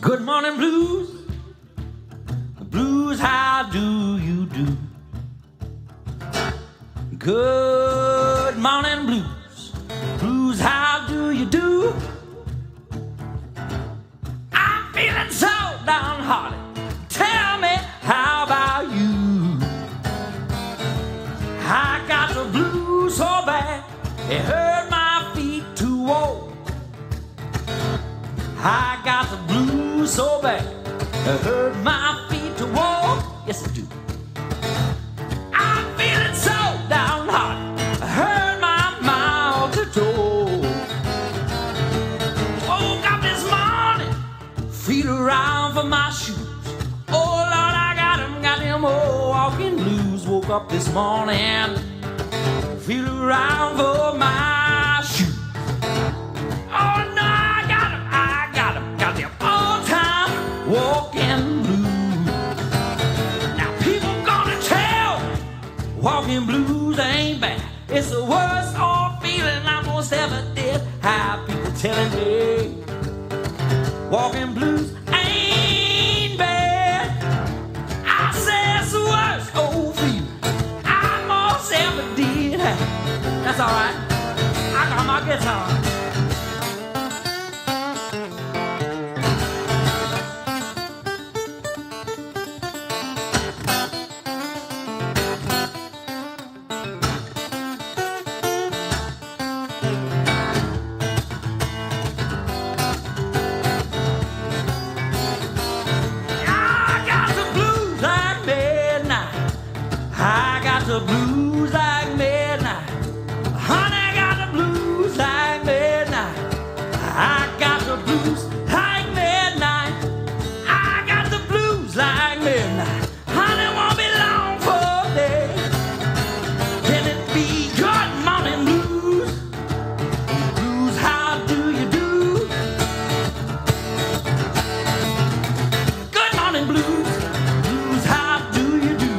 Good morning blues, blues, how do you do? Good morning blues, blues, how do you do? I'm feeling so downhearted, tell me how about you? I got the blues so bad, it hurt my feet to walk. I got the blues so bad, it hurt my feet to walk. Yes, it do. I'm feeling so downhearted, it hurt my mouth to talk. Woke up this morning, feet around for my shoes. Oh Lord, I got them old walking blues. Woke up this morning, feet around for my shoes. Oh no, I got them all-time walking blues. Now people gonna tell me walking blues ain't bad. It's the worst old feeling I most ever did. Have people telling me walking blues ain't bad. I say it's the worst old feeling I most ever did. That's alright, I got my guitar. The blues like midnight, honey, got the blues like midnight. I got the blues like midnight. I got the blues like midnight. Honey, won't be long for a day. Can it be good morning blues? Blues, how do you do? Good morning blues. Blues, how do you do?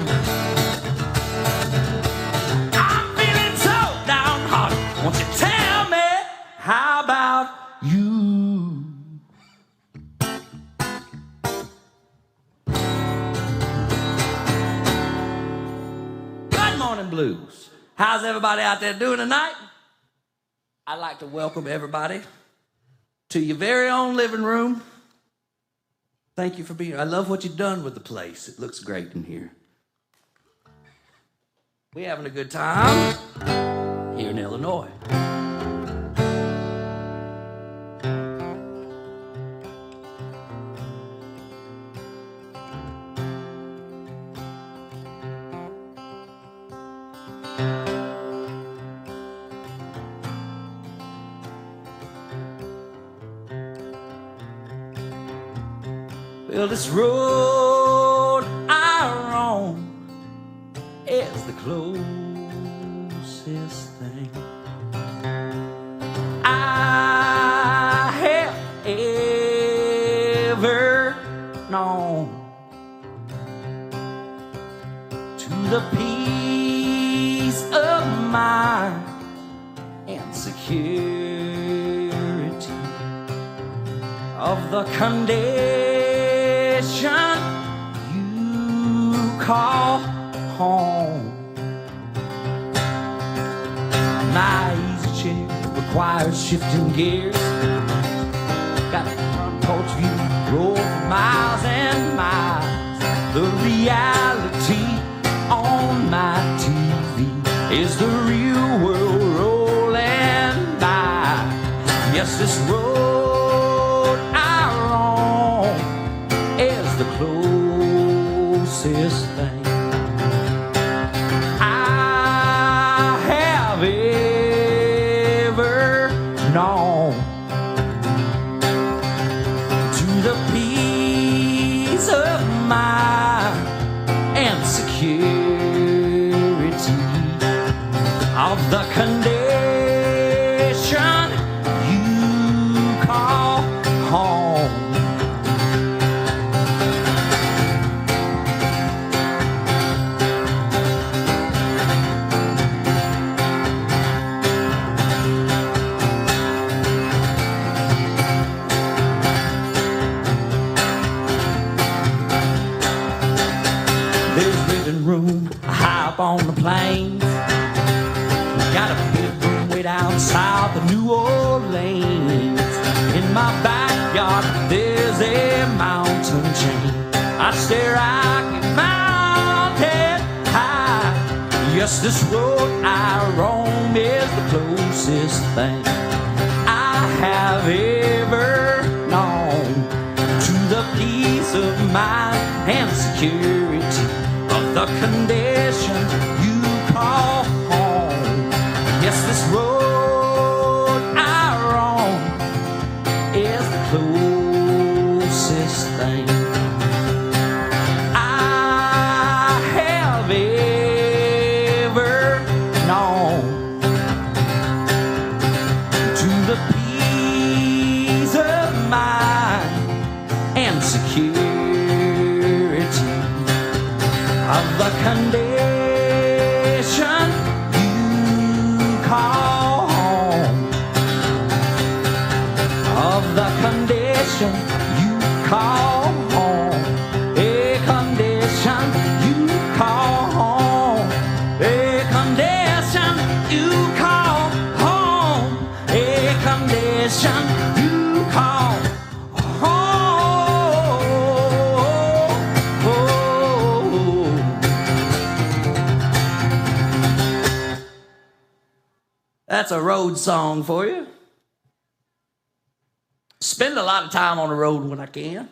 Won't you tell me, how about you? Good morning, blues. How's everybody out there doing tonight? I'd like to welcome everybody to your very own living room. Thank you for being here. I love what you've done with the place. It looks great in here. We're having a good time here in Illinois. Well, this road I roam is the closest thing I have ever known to the peace of mind and security of the condition you call home. My easy chair requires shifting gears. Got a front porch view, roll for miles and miles. The reality on my TV is the real world rolling by. Yes, this road I roam is the closest thing known to the peace of mind and security of the condition you call home. There's living room high up on the plains. Got a bedroom way down south of New Orleans. In my backyard there's a mountain chain. I stare Rocky Mountain high. Yes, this road I roam is the closest thing I have ever known to the peace of mind and security of the condition you call home. Yes, this road I roam is the closest thing I have ever known to the peace of mind and security of the condition you call home. Of the condition you call home. A condition you call home. A condition you call home. A condition you call That's a road song for you. Spend a lot of time on the road when I can.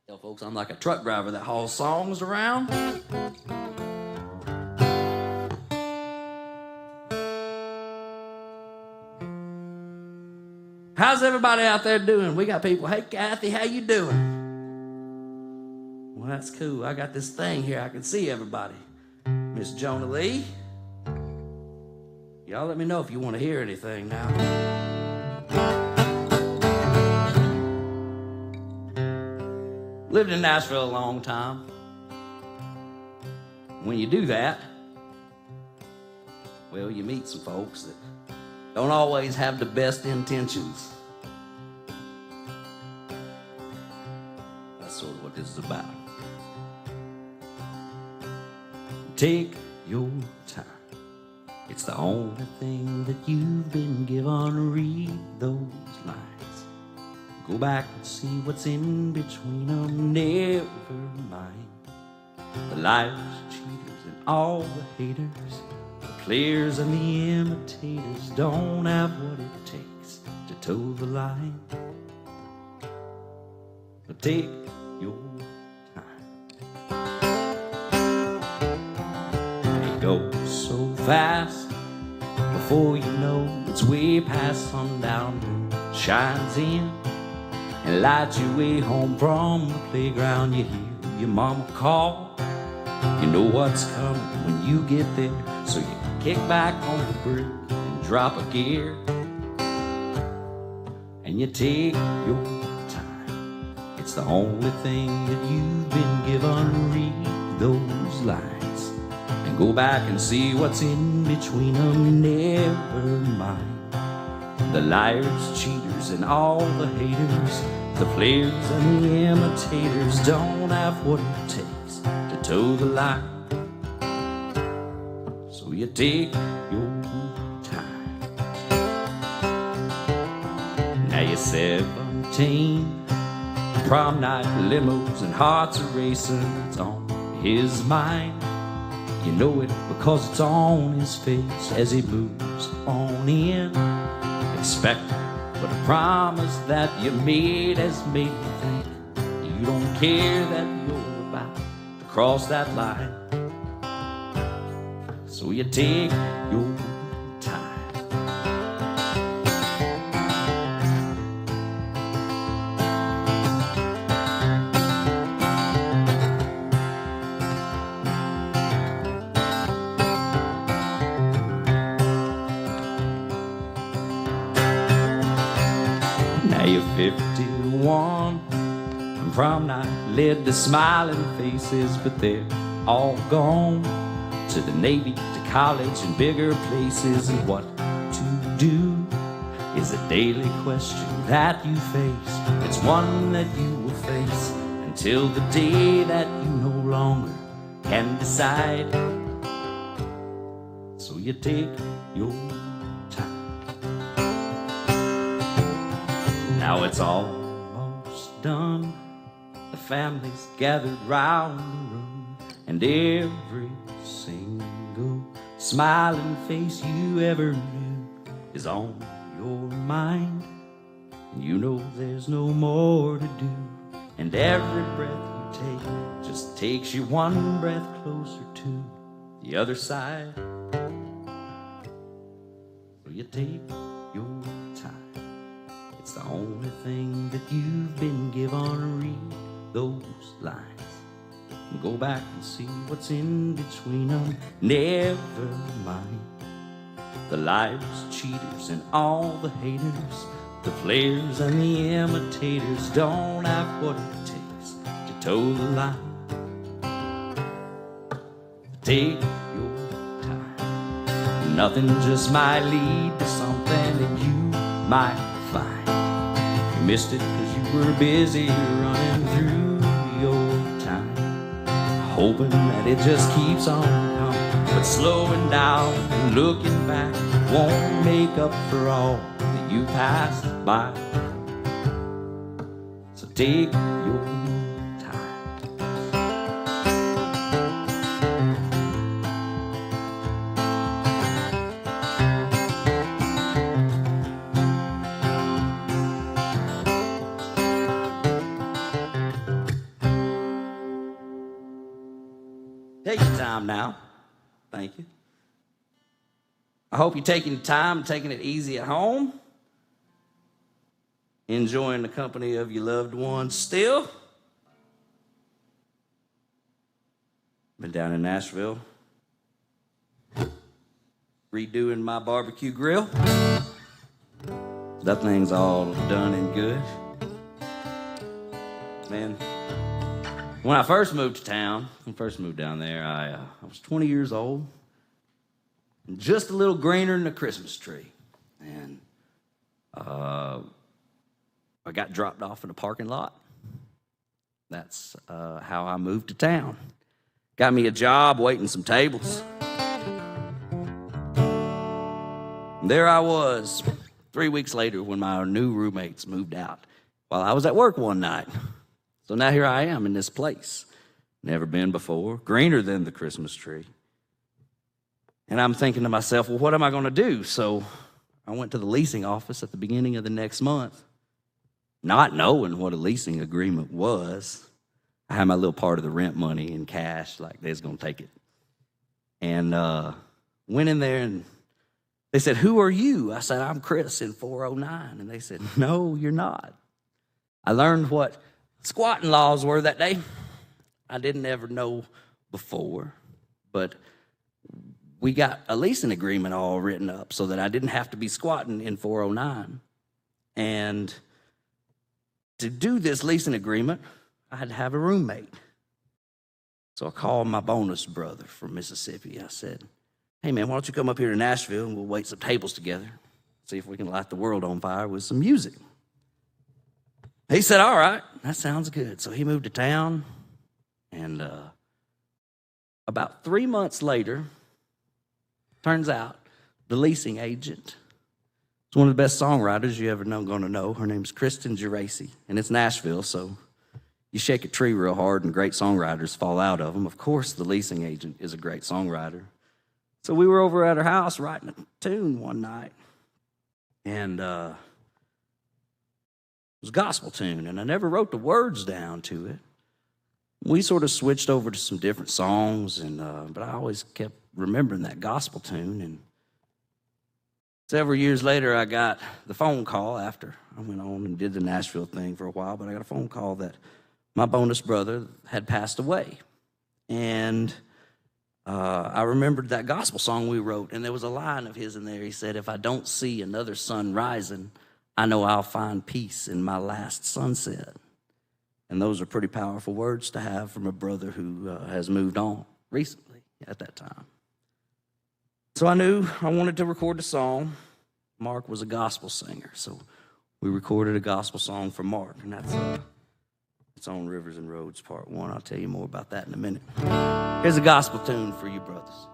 Tell folks I'm like a truck driver that hauls songs around. How's everybody out there doing? We got people, hey Kathy, how you doing? Well, that's cool. I got this thing here. I can see everybody. Miss Jonah Lee. Y'all let me know if you want to hear anything now. Lived in Nashville a long time. When you do that, well, you meet some folks that don't always have the best intentions. That's sort of what this is about. Take your time. It's the only thing that you've been given. Read those lines. Go back and see what's in between them. Never mind the liars, cheaters, and all the haters. The players and the imitators don't have what it takes to toe the line. But take your time. It goes so fast. Before you know, it's way past sundown. Moon shines in and lights your way home from the playground. You hear your mama call. You know what's coming when you get there. So you kick back on the brake and drop a gear. And you take your time. It's the only thing that you've been given. Read those lines. Go back and see what's in between them. Never mind the liars, cheaters, and all the haters. The players and the imitators don't have what it takes to toe the line. So you take your time. Now you're 17. Prom night, limos, and hearts are racing. It's on his mind. You know it because it's on his face as he moves on in. Expect but a promise that you made has made you think you don't care that you're about to cross that line. So you take your time. Now you're 51, and prom night led to smiling faces, but they're all gone to the Navy, to college, and bigger places. And what to do is a daily question that you face. It's one that you will face till the day that you no longer can decide. So you take your time. Now it's almost done. The family's gathered round the room, and every single smiling face you ever knew is on your mind. And you know there's no more to do, and every breath you take just takes you one breath closer to the other side. So you take your time. It's the only thing that you've been given. Read those lines and go back and see what's in between them. Never mind the liars, cheaters, and all the haters, the players and the imitators don't have what it takes to toe the line. Take your time. Nothing just might lead to something that you might find. You missed it because you were busy running through your time, hoping that it just keeps on coming. But slowing down and looking back won't make up for all that you passed by. So take your time. Take your time now. Thank you. I hope you're taking your time, taking it easy at home, enjoying the company of your loved ones still. Been down in Nashville, redoing my barbecue grill. That thing's all done and good. Man, when I first moved to town, down there, I was 20 years old, and just a little greener than a Christmas tree. And I got dropped off in a parking lot. That's how I moved to town. Got me a job waiting some tables. And there I was 3 weeks later when my new roommates moved out while I was at work one night. So now here I am in this place. Never been before, greener than the Christmas tree. And I'm thinking to myself, well, what am I going to do? So I went to the leasing office at the beginning of the next month, not knowing what a leasing agreement was. I had my little part of the rent money in cash, like they was going to take it. And went in there and they said, who are you? I said, I'm Chris in 409. And they said, no, you're not. I learned what squatting laws were that day. I didn't ever know before, but we got a leasing agreement all written up so that I didn't have to be squatting in 409. And to do this leasing agreement, I had to have a roommate. So I called my bonus brother from Mississippi. I said, hey, man, why don't you come up here to Nashville and we'll wait some tables together, see if we can light the world on fire with some music. He said, all right, that sounds good. So he moved to town, and about 3 months later, turns out the leasing agent is one of the best songwriters you ever going to know. Her name's Kristen Geraci, and it's Nashville, so you shake a tree real hard and great songwriters fall out of them. Of course, the leasing agent is a great songwriter. So we were over at her house writing a tune one night, and it was a gospel tune, and I never wrote the words down to it. We sort of switched over to some different songs, but I always kept remembering that gospel tune. And several years later, I got the phone call after I went on and did the Nashville thing for a while, but I got a phone call that my bonus brother had passed away. And I remembered that gospel song we wrote, and there was a line of his in there. He said, if I don't see another sun rising, I know I'll find peace in my last sunset. And those are pretty powerful words to have from a brother who has moved on recently at that time. So I knew I wanted to record a song. Mark was a gospel singer, so we recorded a gospel song for Mark, and that's It's on Rivers and Roads, Part 1. I'll tell you more about that in a minute. Here's a gospel tune for you brothers.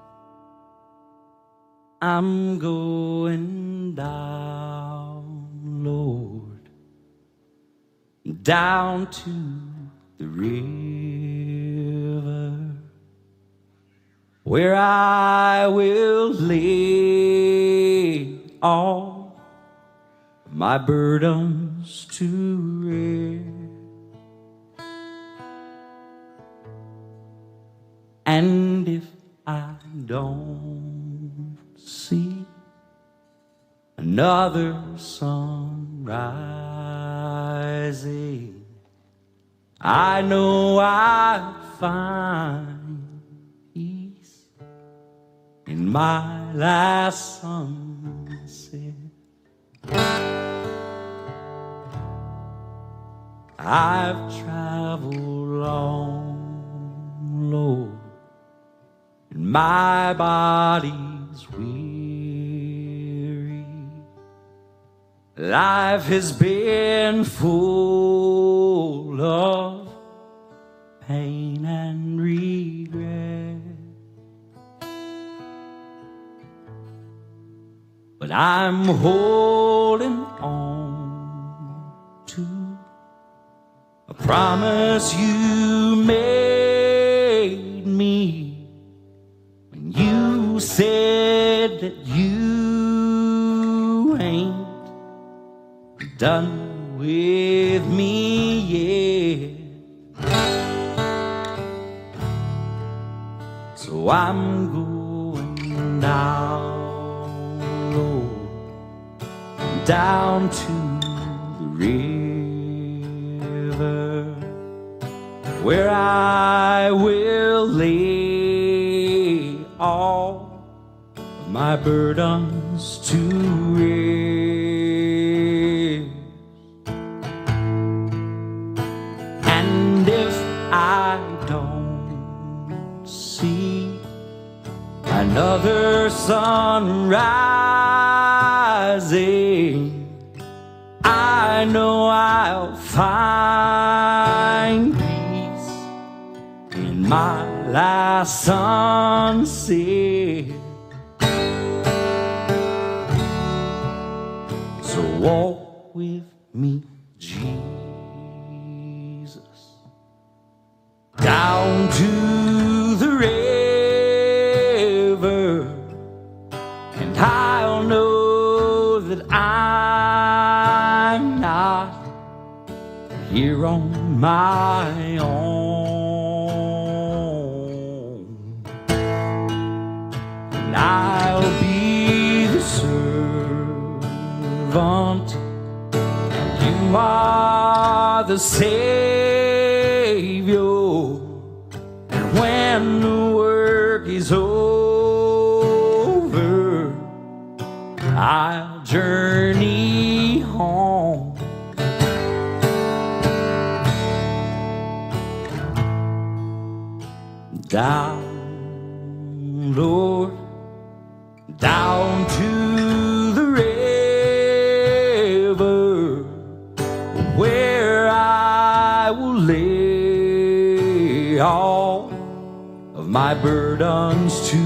I'm going down, Lord, down to the river, where I will lay all my burdens to rest. And if I don't see another sun rising, I know I'll find peace in my last sunset. I've traveled long, Lord, and my body's weary. Life has been full of pain and regret, but I'm holding on to a promise you made me when you said that you ain't done with me yet. So I'm going down, Lord, down to the river, where I will lay all of my burdens to rest. And if I don't see another sun rising, I know I'll find peace in my last sunset. So walk with me, Jesus, down to the river, and I'll know that I'm not here on my own, and I'll be the servant, and you are the Savior. And when the work is over, I'll journey home. Down, Lord, down to the river, where I will lay all of my burdens to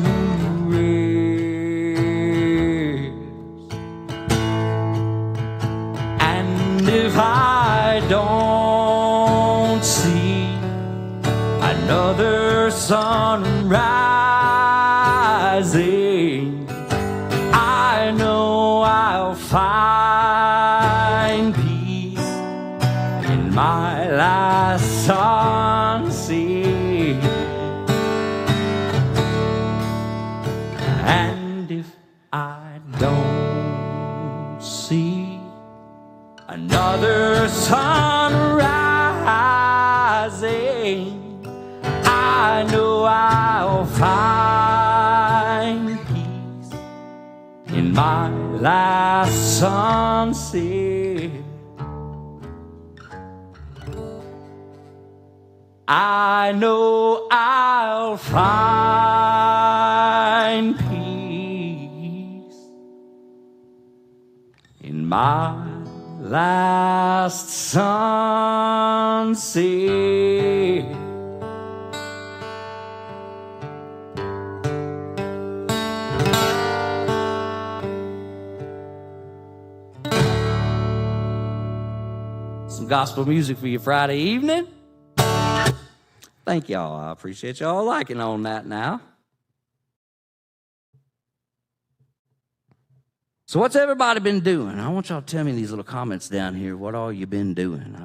rest. And if I don't see another sun rising, I know I'll find peace in my last sunset. And if I don't see another sun rising, I know I'll find peace in my last sunset. I know I'll find peace in my last sunset. Some gospel music for your Friday evening. Thank y'all. I appreciate y'all liking on that now. So what's everybody been doing? I want y'all to tell me in these little comments down here what all you've been doing.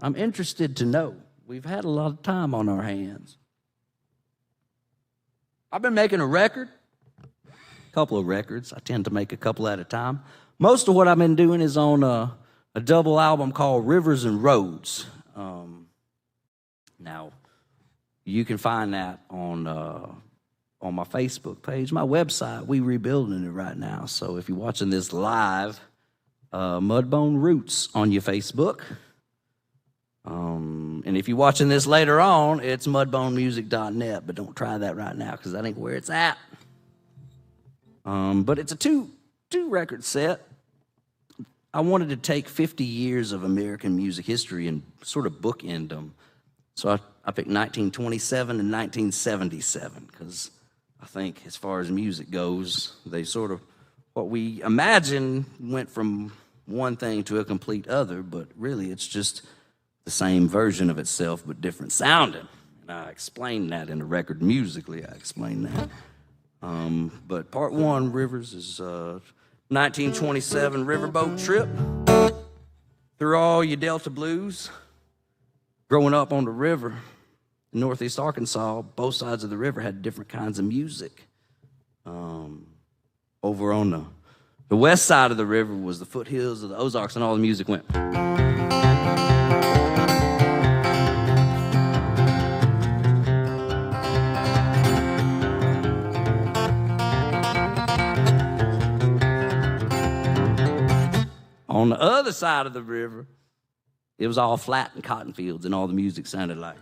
I'm interested to know. We've had a lot of time on our hands. I've been making a record, a couple of records. I tend to make a couple at a time. Most of what I've been doing is on a double album called Rivers and Roads. Now, you can find that on my Facebook page, my website. We rebuilding it right now. So if you're watching this live, Mudbone Roots on your Facebook. And if you're watching this later on, it's mudbonemusic.net, but don't try that right now because that ain't where it's at. But it's a two record set. I wanted to take 50 years of American music history and sort of bookend them. So I picked 1927 and 1977 because I think as far as music goes, they sort of, what we imagine went from one thing to a complete other, but really it's just the same version of itself but different sounding. And I explained that in the record musically, I explained that. But part one, Rivers, is 1927 riverboat trip through all your Delta blues. Growing up on the river in Northeast Arkansas, both sides of the river had different kinds of music. Over on the west side of the river was the foothills of the Ozarks, and all the music went. On the other side of the river, it was all flat and cotton fields, and all the music sounded like.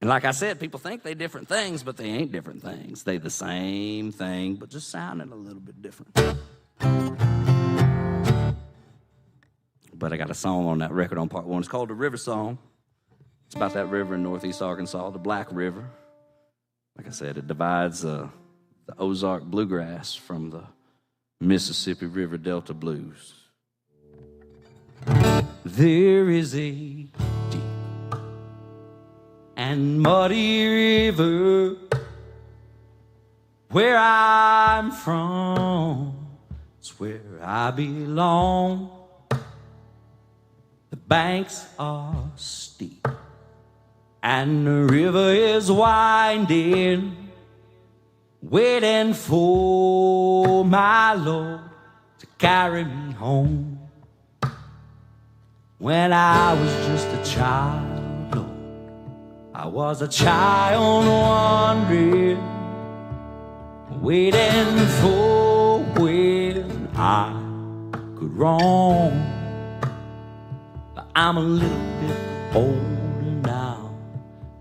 And like I said, people think they different things, but they ain't different things. They the same thing, but just sounding a little bit different. But I got a song on that record on part one. It's called The River Song. It's about that river in Northeast Arkansas, the Black River. Like I said, it divides the Ozark bluegrass from the Mississippi River Delta blues. There is a deep and muddy river where I'm from. It's where I belong. The banks are steep and the river is winding, waiting for my Lord to carry me home. When I was just a child, Lord, I was a child wandering, waiting for when I could roam. But I'm a little bit older now,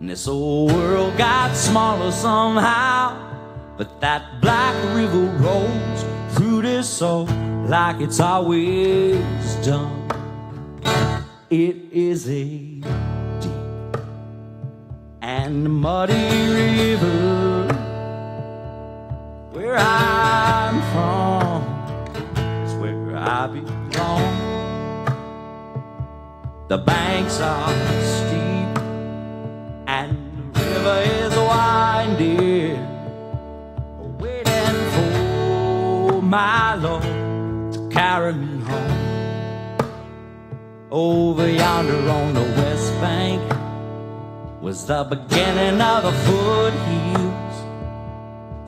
and this old world got smaller somehow. But that black river rolls through this soul like it's always done. It is a deep and muddy river where I'm from. It's where I belong. The banks are steep and the river is winding, waiting for my Lord to carry me home. Over yonder on the west bank was the beginning of the foothills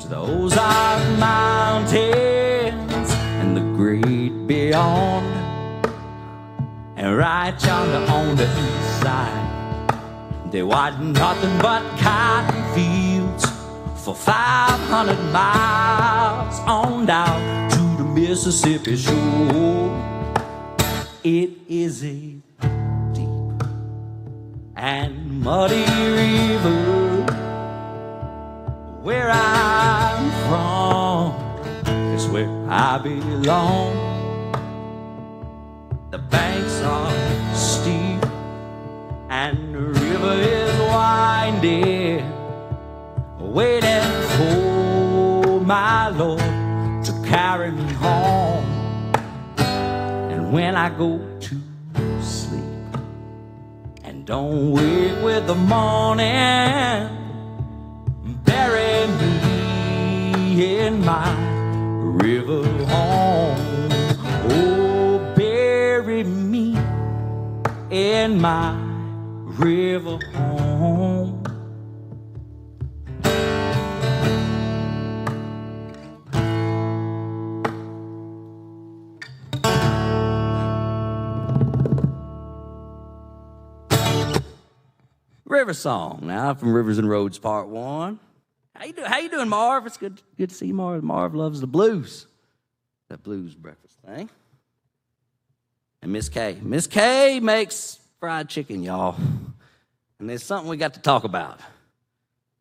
to the Ozark Mountains and the great beyond. And right yonder on the east side, there was nothing but cotton fields for 500 miles on down to the Mississippi shore. It is a deep and muddy river. Where I'm from is where I belong. The banks are steep and the river is winding, waiting for my Lord to carry me home. And when I go to sleep and don't wake with the morning, bury me in my river home. Oh, bury me in my river home. River song now from Rivers and Roads Part 1. How you doing, Marv? It's good to see you, Marv. Marv loves the blues. That blues breakfast thing. And Miss Kay. Miss Kay makes fried chicken, y'all. And there's something we got to talk about.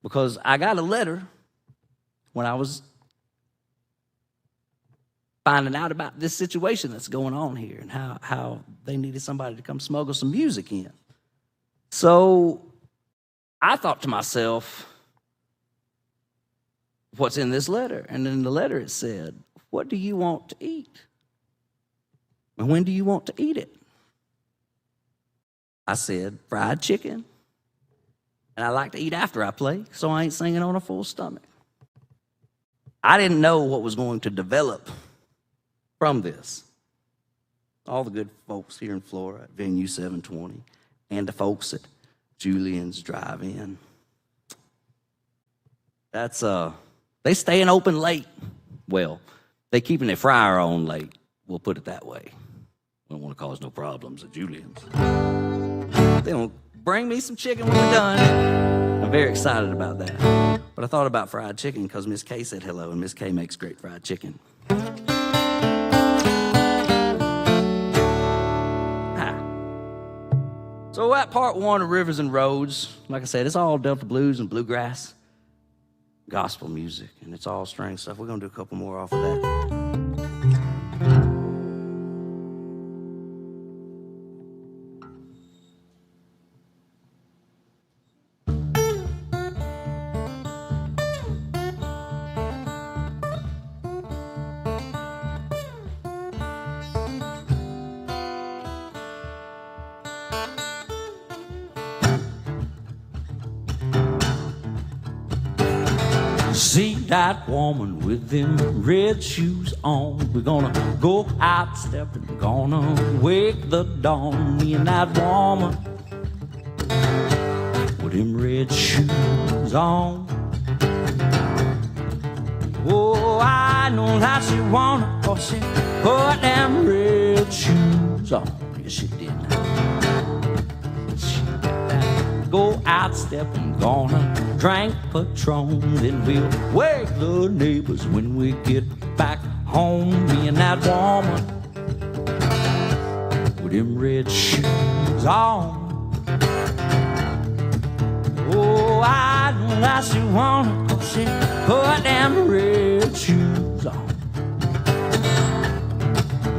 Because I got a letter when I was finding out about this situation that's going on here and how they needed somebody to come smuggle some music in. So I thought to myself, what's in this letter? And in the letter it said, what do you want to eat? And when do you want to eat it? I said, fried chicken. And I like to eat after I play, so I ain't singing on a full stomach. I didn't know what was going to develop from this. All the good folks here in Florida at Venue 720 and the folks at Julian's Drive-In. That's, they staying open late. Well, they keeping their fryer on late. We'll put it that way. We don't want to cause no problems at Julian's. They don't bring me some chicken when we're done. I'm very excited about that. But I thought about fried chicken because Miss Kay said hello, and Miss Kay makes great fried chicken. So at part 1 of Rivers and Roads, like I said, it's all Delta blues and bluegrass, gospel music, and it's all string stuff. We're going to do a couple more off of that. See that woman with them red shoes on. We're gonna go out stepping, gonna wake the dawn. Me and that woman with them red shoes on. Oh, I know that she wanna, 'cause she put them red shoes on. Yes, she did. Go out stepping, gonna drink Patron, then we'll wake the neighbors when we get back home. Me and that woman with them red shoes on. Oh, I know that she wanna, 'cause she put them red shoes on.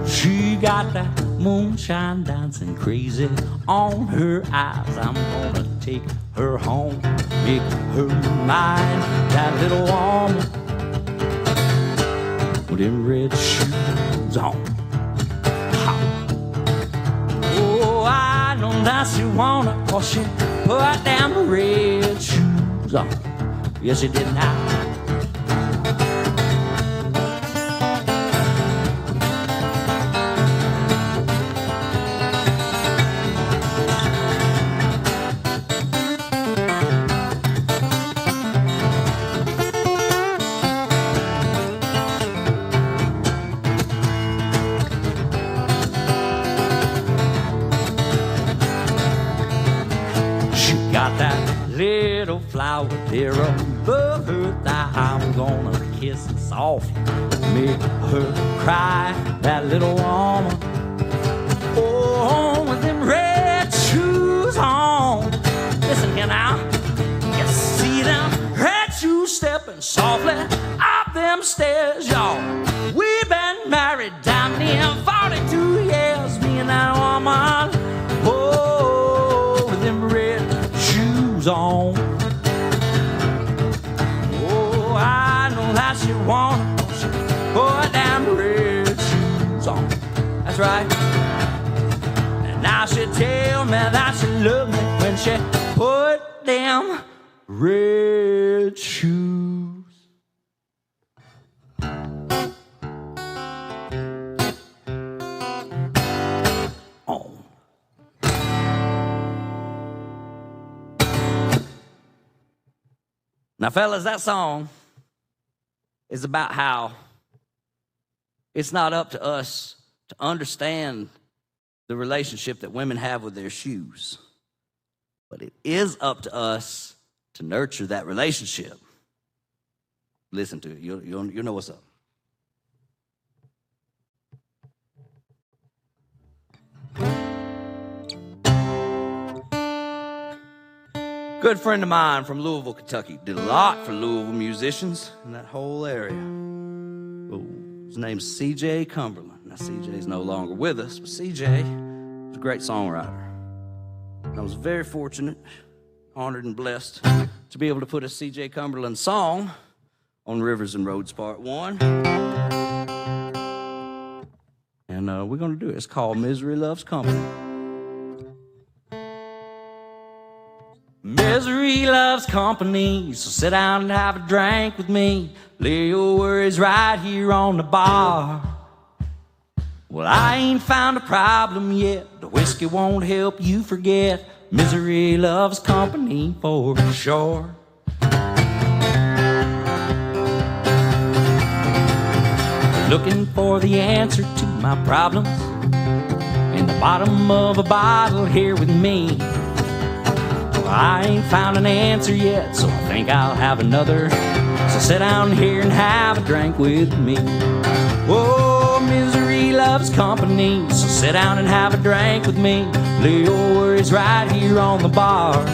She got that moonshine dancing crazy on her eyes. I'm gonna take her home, make her mine. That little woman with them red shoes on. Oh, I know that she wanna, 'cause she put them red shoes on. Yes, she did now. Little flower there above her thigh, I'm gonna kiss her softly, make her cry. That little woman, oh, with them red shoes on. Listen here softly up them stairs, y'all. We've been married down near 42 years, me and that woman. Oh, with them red shoes on. Oh, I know that she wanna put them red shoes on. That's right. And now she tell me that she loved me when she put them red shoes on. Now, fellas, that song is about how it's not up to us to understand the relationship that women have with their shoes, but it is up to us to nurture that relationship. Listen to it. You'll know what's up. Good friend of mine from Louisville, Kentucky. Did a lot for Louisville musicians in that whole area. Oh, his name's C.J. Cumberland. Now, C.J.'s no longer with us, but C.J. was a great songwriter. And I was very fortunate, honored, and blessed to be able to put a C.J. Cumberland song on Rivers and Roads Part 1. And we're going to do it. It's called Misery Loves Company. Misery loves company, so sit down and have a drink with me. Lay your worries right here on the bar. Well, I ain't found a problem yet. The whiskey won't help you forget. Misery loves company for sure. Looking for the answer to my problems in the bottom of a bottle here with me. I ain't found an answer yet, so I think I'll have another. So sit down here and have a drink with me. Oh, misery loves company, so sit down and have a drink with me. Lay your worries right here on the bar.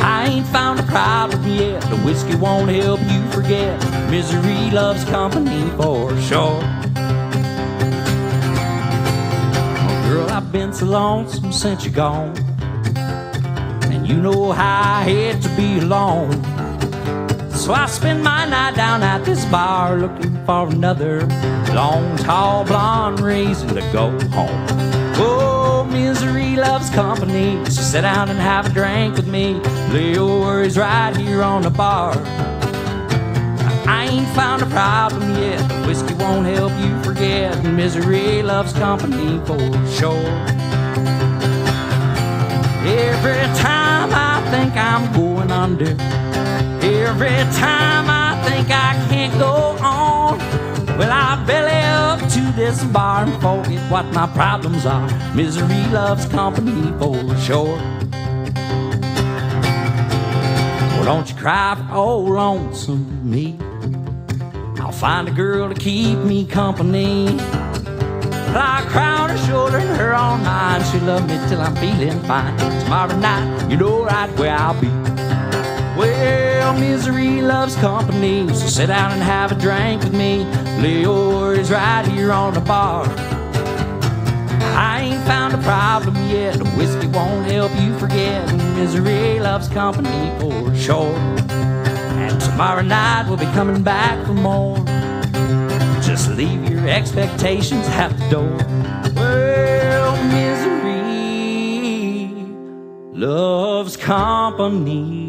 I ain't found a problem yet, the whiskey won't help you forget. Misery loves company for sure. Oh, girl, I've been so lonesome since you're gone. You know how I hate to be alone. So I spend my night down at this bar looking for another long, tall, blonde reason to go home. Oh, misery loves company, so sit down and have a drink with me. Lay your worries right here on the bar. I ain't found a problem yet, the whiskey won't help you forget. Misery loves company for sure. Every time I think I'm going under, every time I think I can't go on, well, I belly up to this bar and forget what my problems are. Misery loves company for sure. Well, don't you cry for old lonesome me. I'll find a girl to keep me company. I cry on her shoulder and her all night. She loved me till I'm feeling fine. Tomorrow night, you know right where I'll be. Well, misery loves company, so sit down and have a drink with me. Lay your worries right here on the bar. I ain't found a problem yet, the whiskey won't help you forget. Misery loves company for sure. And tomorrow night we'll be coming back for more. Just leave your expectations at the door. Well, misery loves company.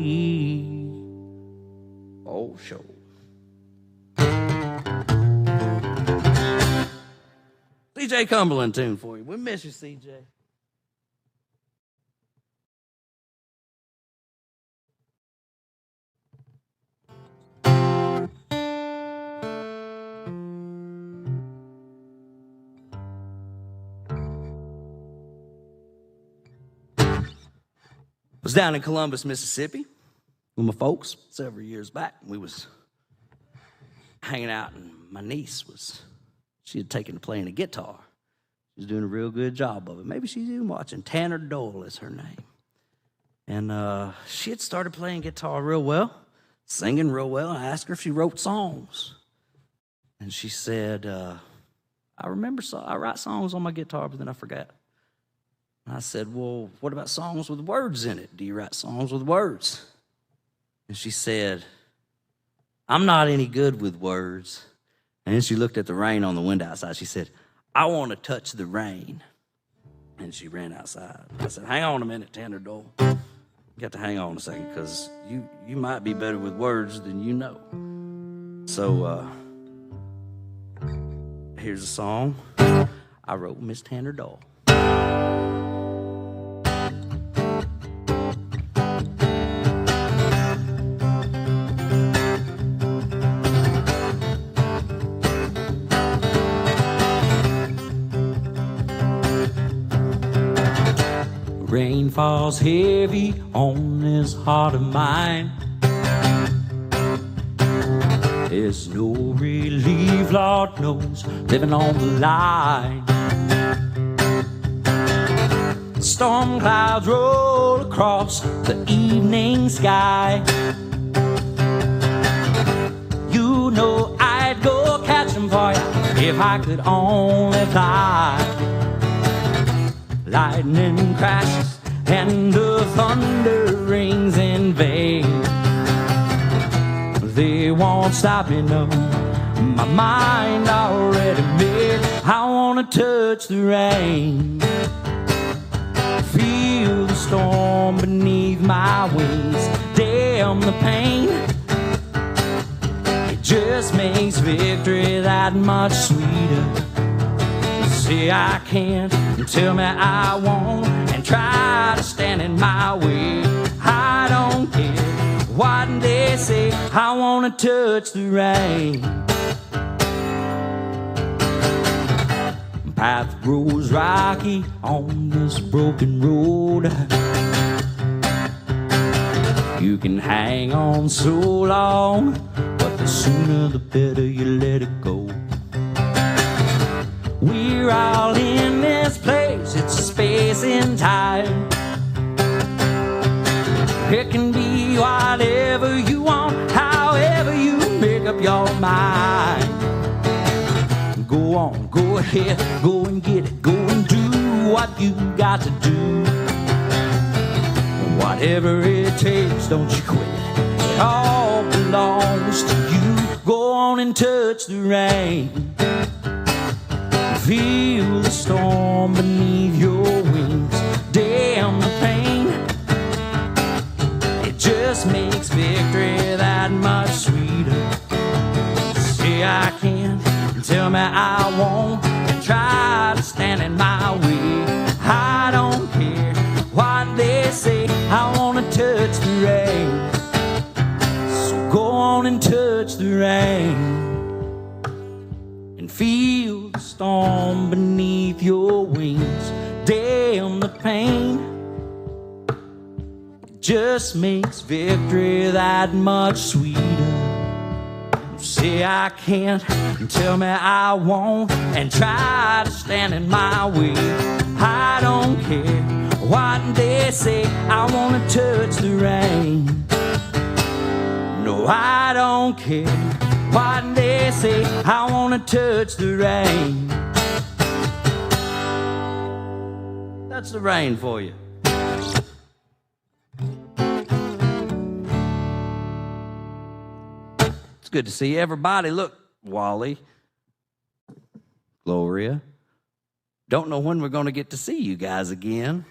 Oh, sure. C.J. Cumberland tune for you. We miss you, C.J. I was down in Columbus, Mississippi with my folks several years back. We was hanging out, and my niece she had taken to playing the guitar. She was doing a real good job of it. Maybe she's even watching. Tanner Dole is her name. And she had started playing guitar real well. singing real well. I asked her if she wrote songs. And she said, I write songs on my guitar, but then I forgot. And I said, well, what about songs with words in it? Do you write songs with words? And she said, I'm not any good with words. And then she looked at the rain on the window outside. She said, I want to touch the rain. And she ran outside. I said, hang on a minute, Tanner Dole. You got to hang on a second, because you might be better with words than you know. So here's a song I wrote with Miss Tanner Dole. Rain falls heavy on this heart of mine. There's no relief, Lord knows, living on the line. Storm clouds roll across the evening sky. You know I'd go catch 'em for you if I could only fly. Lightning crashes and the thunder rings in vain. They won't stop me, no. My mind already made. I wanna touch the rain, feel the storm beneath my wings. Damn the pain, it just makes victory that much sweeter. Say I can't, and tell me I won't, and try to stand in my way. I don't care what they say, I wanna touch the rain. Path grows rocky on this broken road. You can hang on so long, but the sooner the better you let it go. We're all in this place, it's a space and time. It can be whatever you want, however you make up your mind. Go on, go ahead, go and get it, go and do what you got to do. Whatever it takes, don't you quit, it all belongs to you. Go on and touch the rain, feel the storm beneath your wings. Damn the pain, it just makes victory that much sweeter. Say I can't, and tell me I won't, and try to stand in my way. I don't care what they say, I wanna touch the rain. So go on and touch the rain, feel the storm beneath your wings. Damn the pain, it just makes victory that much sweeter. Say I can't, and tell me I won't, and try to stand in my way. I don't care what they say, I wanna touch the rain. No, I don't care what they say, I wanna touch the rain. That's the rain for you. It's good to see everybody. Look, Wally, Gloria, don't know when we're gonna get to see you guys again,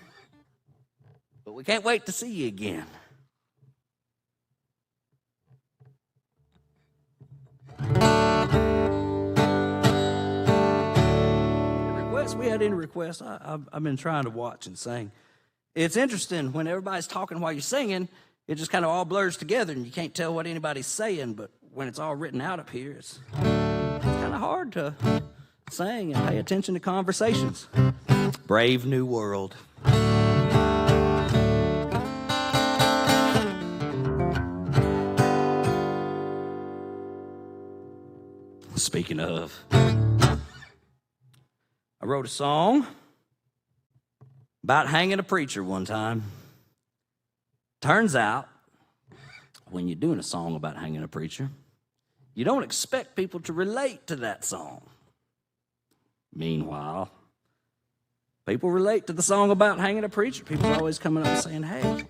but we can't wait to see you again. We had any requests? I've been trying to watch and sing. It's interesting when everybody's talking while you're singing, it just kind of all blurs together and you can't tell what anybody's saying, but when it's all written out up here, it's kind of hard to sing and pay attention to conversations. Brave New World. Speaking of, I wrote a song about hanging a preacher one time. Turns out, when you're doing a song about hanging a preacher, you don't expect people to relate to that song. Meanwhile, people relate to the song about hanging a preacher. People's always coming up and saying, hey,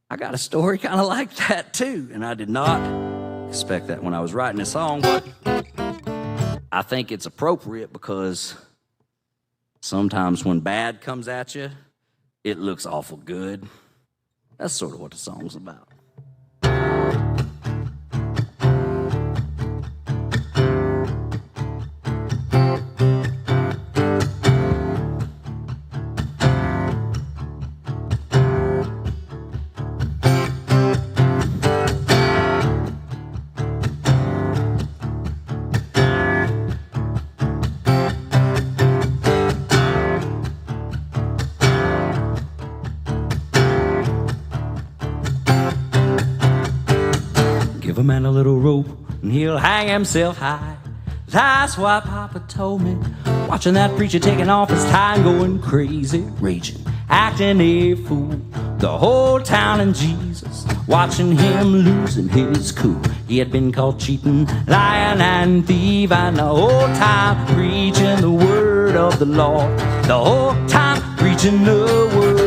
I got a story kind of like that too. And I did not expect that when I was writing this song, but I think it's appropriate because sometimes when bad comes at you, it looks awful good. That's sort of what the song's about. Give a man a little rope and he'll hang himself high. That's what Papa told me. Watching that preacher taking off his tie and going crazy, raging, acting a fool. The whole town and Jesus watching him losing his cool. He had been caught cheating, lying and thief, and the whole time preaching the word of the Lord. The whole time preaching the word.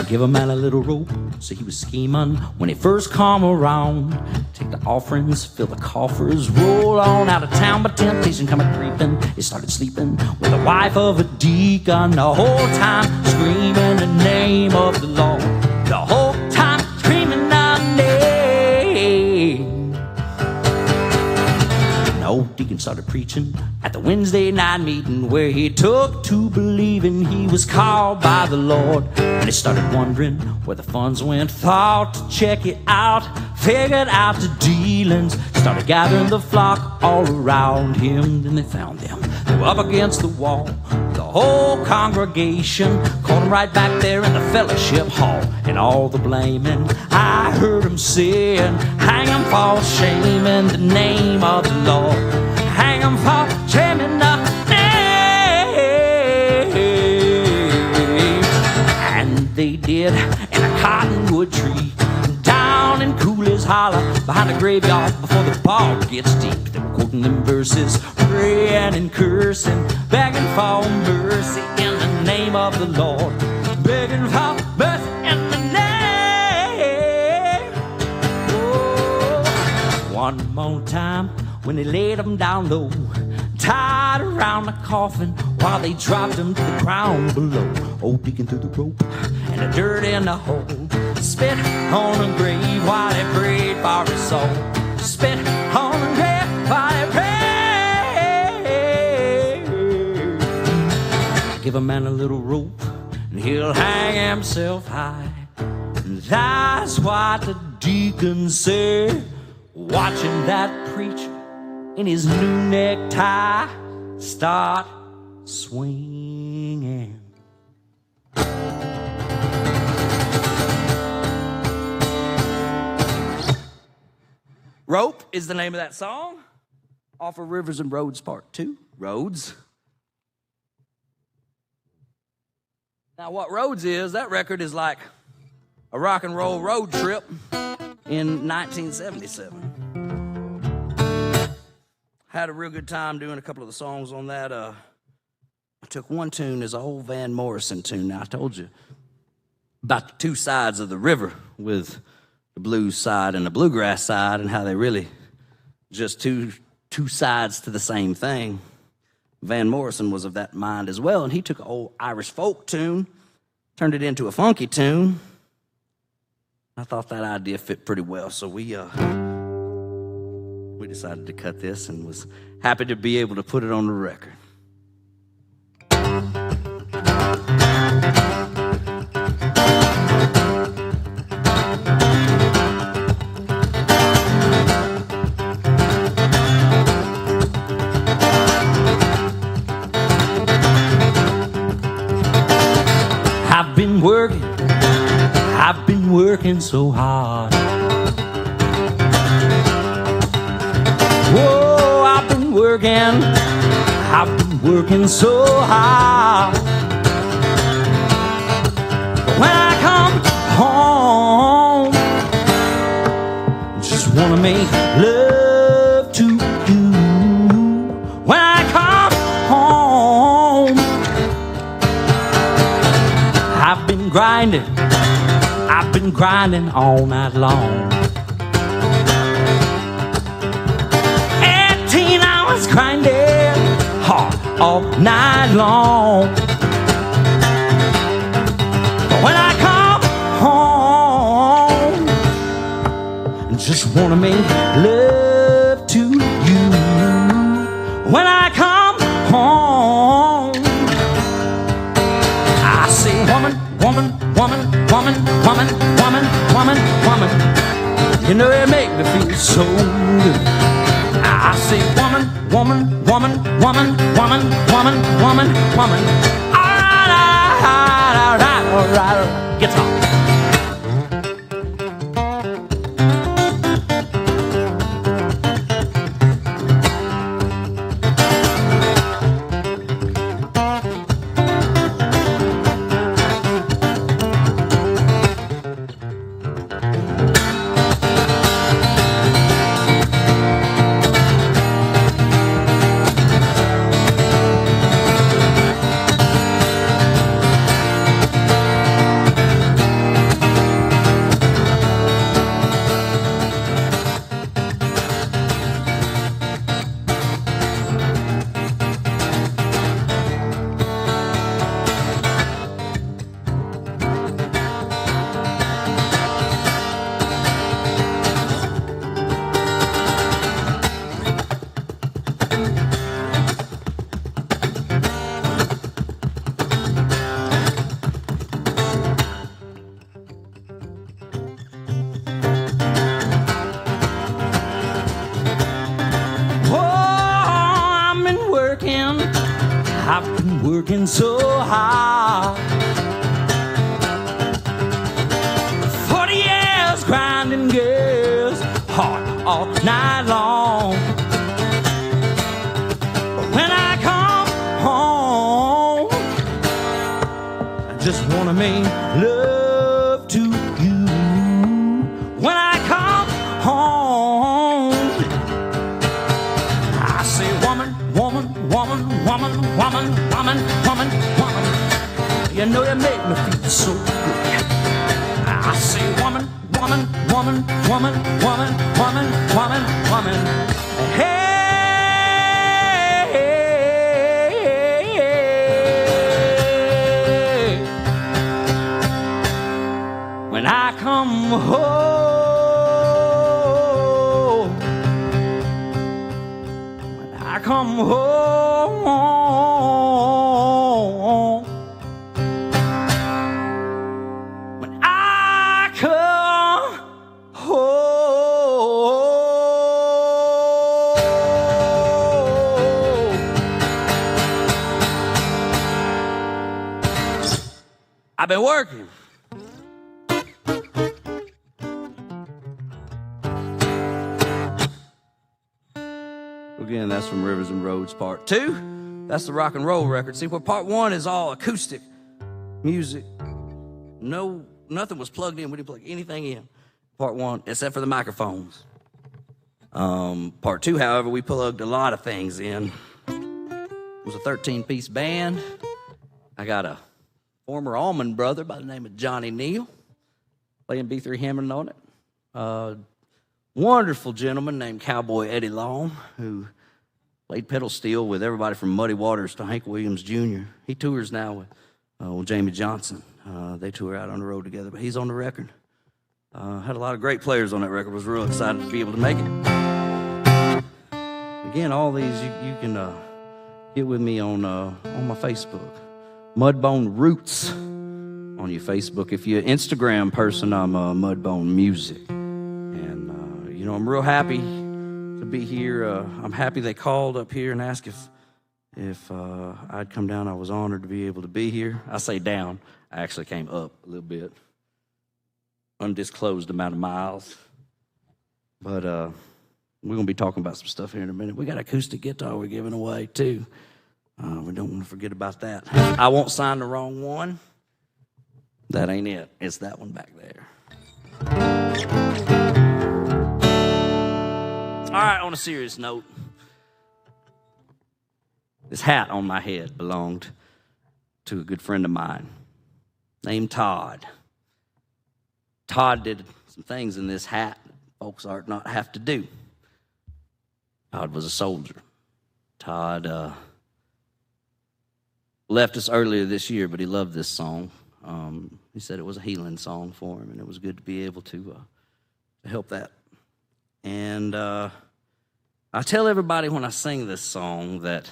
Give a man a little rope, so he was scheming when he first come around. Take the offerings, fill the coffers, roll on out of town. But temptation come a creeping. He started sleeping with the wife of a deacon. The whole time screaming the name of the Lord. The whole time screaming the name. The old deacon started preaching at the Wednesday night meeting, where he took to believing he was called by the Lord. And he started wondering where the funds went, thought to check it out, figured out the dealings, started gathering the flock all around him. Then they found them. They were up against the wall. The whole congregation caught him right back there in the fellowship hall. And all the blaming I heard him saying, hang him for shame in the name of the Lord. Hang him for shame in the name. And they did in a cottonwood tree down in Cooley's Holler, behind the graveyard before the bog gets deep. They were quoting them verses, praying and cursing, begging for mercy in the name of the Lord. Begging for mercy in the name. Oh, one more time when they laid him down low, tied around the coffin while they dropped him to the ground below. Old deacon threw the rope and the dirt in the hole, spit on the grave while they prayed for his soul. Spit on the grave while they prayed. Give a man a little rope and he'll hang himself high. And that's what the deacon said, watching that preacher in his new necktie start swinging. Rope is the name of that song, off of Rivers and Roads Part 2, Roads. Now what Roads is, that record is like a rock and roll road trip in 1977. Had a real good time doing a couple of the songs on that. I took one tune as a whole Van Morrison tune. Now, I told you about the two sides of the river, with the blues side and the bluegrass side, and how they really just two sides to the same thing. Van Morrison was of that mind as well, and he took an old Irish folk tune, turned it into a funky tune. I thought that idea fit pretty well, so we decided to cut this and was happy to be able to put it on the record. I've been working so hard. Whoa, I've been working so hard. When I come home wanna make love to you when I come home. I've been grinding all night long. 18 hours grinding hard all night long. But when I come home, I just wanna make love to you. When I come home, I say woman, woman, woman, woman, woman, woman, woman, woman. You know it make me feel so good. I say woman, woman, woman, woman, woman, woman, woman, woman. All right, guitar. I've been working so hard. 40 years grinding, girls, hard all night long. But when I come home, I just wanna make love to you. When I come home, I say woman, woman, woman, woman, woman, woman, woman, woman. You know you make me feel so good. I say woman, woman, woman, woman, woman, woman, woman, woman. Hey, when I come home, when I come home, when I come home, I've been working. Again, that's from Rivers and Roads Part 2. That's the rock and roll record. See, where Part 1 is all acoustic music. Nothing was plugged in. We didn't plug anything in. Part 1, except for the microphones. Part 2, however, we plugged a lot of things in. It was a 13-piece band. I got a former Allman brother by the name of Johnny Neal playing B3 Hammond on it. Wonderful gentleman named Cowboy Eddie Long, who played pedal steel with everybody from Muddy Waters to Hank Williams Jr. He tours now with Jamie Johnson. They tour out on the road together, but he's on the record. Had a lot of great players on that record. Was real excited to be able to make it. Again, all these you can get with me on my Facebook, Mudbone Roots on your Facebook. If you're an Instagram person, I'm Mudbone Music. You know, I'm real happy to be here. I'm happy they called up here and asked if I'd come down. I was honored to be able to be here. I say down. I actually came up a little bit. Undisclosed amount of miles. But we're going to be talking about some stuff here in a minute. We got acoustic guitar we're giving away, too. We don't want to forget about that. I won't sign the wrong one. That ain't it. It's that one back there. All right, on a serious note, this hat on my head belonged to a good friend of mine named Todd. Todd did some things in this hat that folks ought not have to do. Todd was a soldier. Todd left us earlier this year, but he loved this song. He said it was a healing song for him, and it was good to be able to help that. And I tell everybody when I sing this song that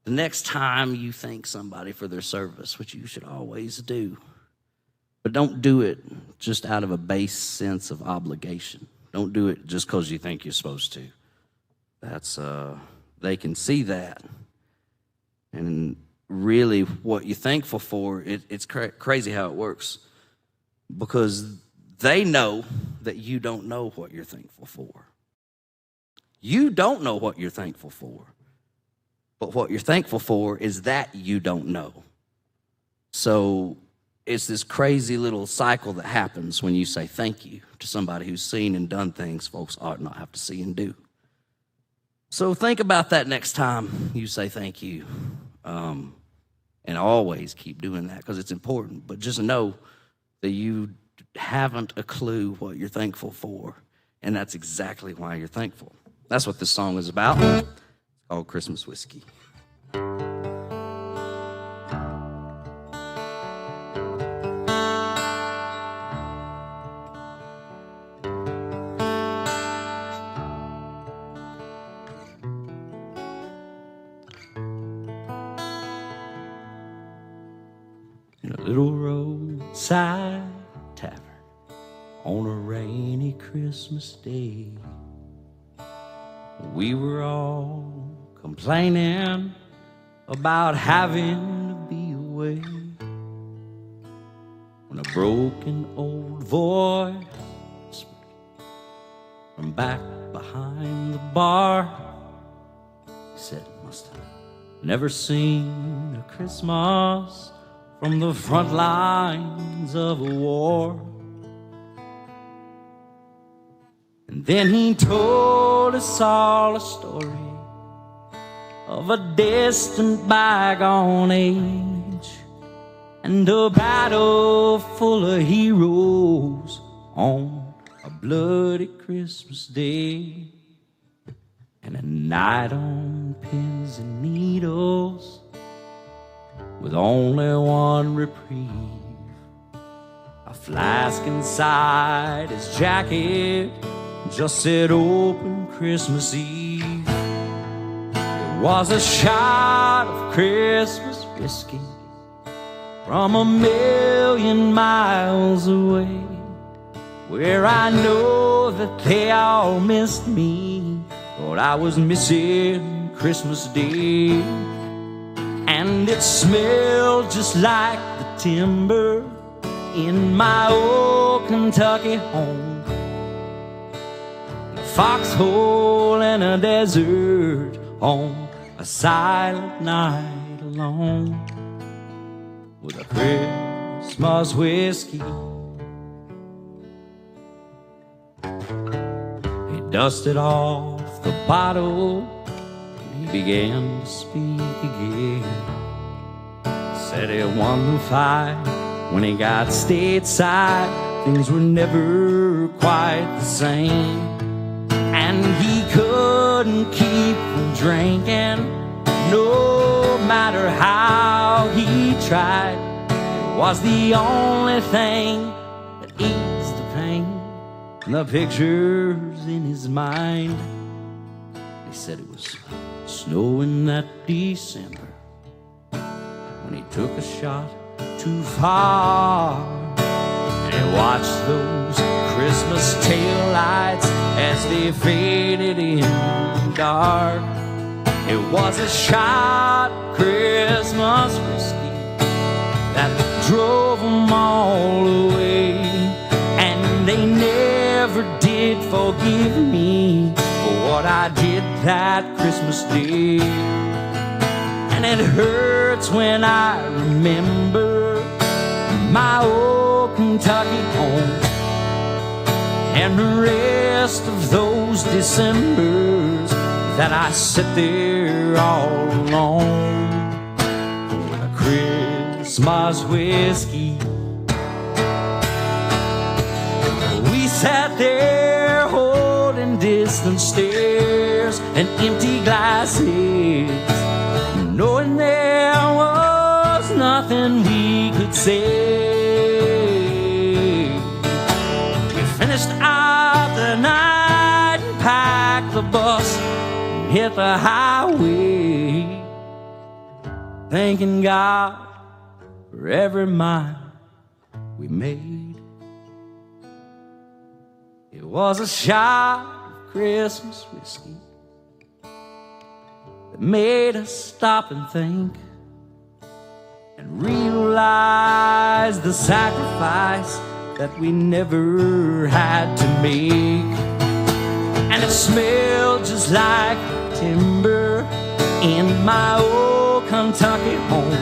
the next time you thank somebody for their service, which you should always do, but don't do it just out of a base sense of obligation. Don't do it just because you think you're supposed to. That's they can see that. And really what you're thankful for, it's crazy how it works, because they know that you don't know what you're thankful for. You don't know what you're thankful for. But what you're thankful for is that you don't know. So it's this crazy little cycle that happens when you say thank you to somebody who's seen and done things folks ought not have to see and do. So think about that next time you say thank you. And always keep doing that because it's important. But just know that you haven't a clue what you're thankful for. And that's exactly why you're thankful. That's what this song is about. It's called Christmas Whiskey. In a little roadside tavern on a rainy Christmas day, we were all complaining about having to be away, when a broken old voice whispered from back behind the bar. He said, "Must have never seen a Christmas from the front lines of a war." And then he told us all a story of a distant bygone age, and a battle full of heroes on a bloody Christmas day, and a night on pins and needles with only one reprieve, a flask inside his jacket just said open Christmas Eve. It was a shot of Christmas whiskey from 1,000,000 miles away, where I know that they all missed me, but I was missing Christmas Day. And it smelled just like the timber in my old Kentucky home, foxhole in a desert on a silent night alone, with a Christmas whiskey. He dusted off the bottle and he began to speak again. Said he won the fight when he got stateside. Things were never quite the same, and he couldn't keep from drinking, no matter how he tried. It was the only thing that eased the pain, and the pictures in his mind. He said it was snowing that December when he took a shot too far, and he watched those Christmas taillights as they faded in the dark. It was a shot of Christmas whiskey that drove them all away, and they never did forgive me for what I did that Christmas Day. And it hurts when I remember my old Kentucky home and the rest of those Decembers that I sit there all alone with a Christmas whiskey. We sat there holding distant stares and empty glasses, knowing there was nothing we could say. We finished out the night and packed the bus and hit the highway, thanking God for every mile we made. It was a shot of Christmas whiskey that made us stop and think and realize the sacrifice that we never had to make. And it smelled just like timber in my old Kentucky home,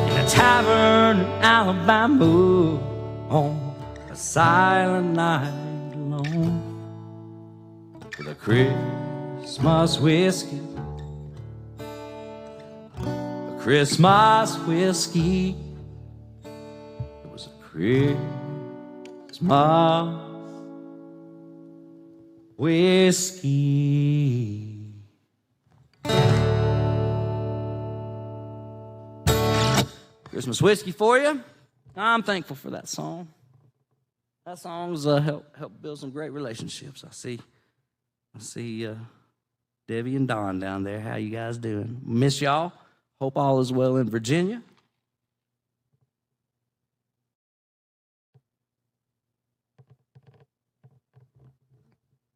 in a tavern in Alabama, on a silent night alone, with a Christmas whiskey, a Christmas whiskey. It was a Christmas whiskey. Christmas whiskey for you. I'm thankful for that song. That song's helped build some great relationships. I see Debbie and Don down there. How you guys doing? Miss y'all. Hope all is well in Virginia.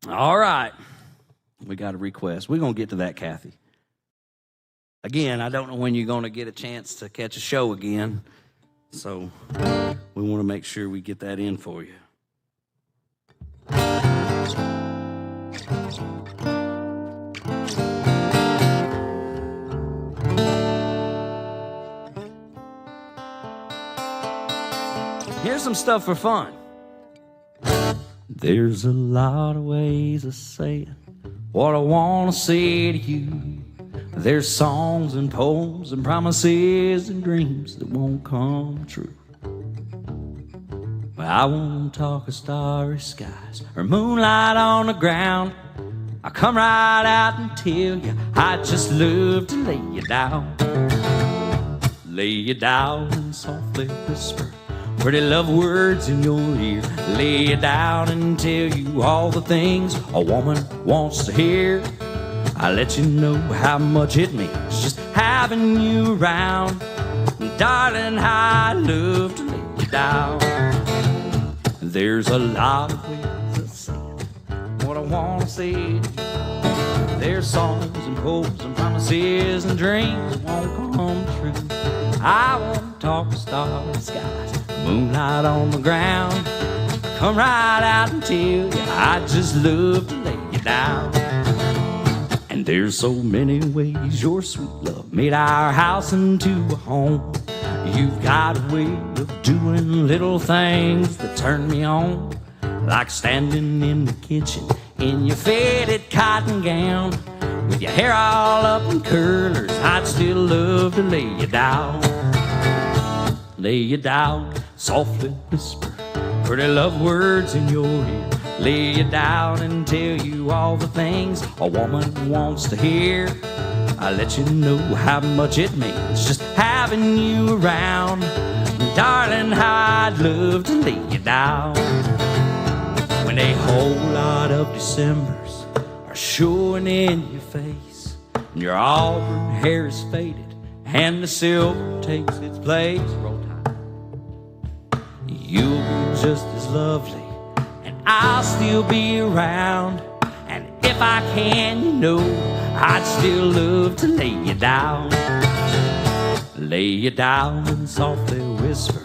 All right. We got a request. We're going to get to that, Kathy. Again, I don't know when you're going to get a chance to catch a show again, so we want to make sure we get that in for you. Here's some stuff for fun. There's a lot of ways of saying what I want to say to you. There's songs and poems and promises and dreams that won't come true. Well, I won't talk of starry skies or moonlight on the ground. I'll come right out and tell you I'd just love to lay you down. Lay you down and softly whisper pretty love words in your ear. Lay you down and tell you all the things a woman wants to hear. I let you know how much it means just having you around. Darling, I'd love to lay you down. There's a lot of ways of saying what I want to say to you. There's songs and poems and promises and dreams that won't come true. I won't talk of starry skies, moonlight on the ground. Come right out and tell you I'd just love to lay you down. And there's so many ways your sweet love made our house into a home. You've got a way of doing little things that turn me on, like standing in the kitchen in your faded cotton gown, with your hair all up in curlers. I'd still love to lay you down. Lay you down, softly whisper pretty love words in your ear. Lay you down and tell you all the things a woman wants to hear. I let you know how much it means just having you around. Darling, how I'd love to lay you down. When a whole lot of Decembers are showing in your face, and your auburn hair is faded and the silver takes its place, roll tide, you'll be just as lovely and I'll still be around. And if I can, you know, I'd still love to lay you down. Lay you down and softly whisper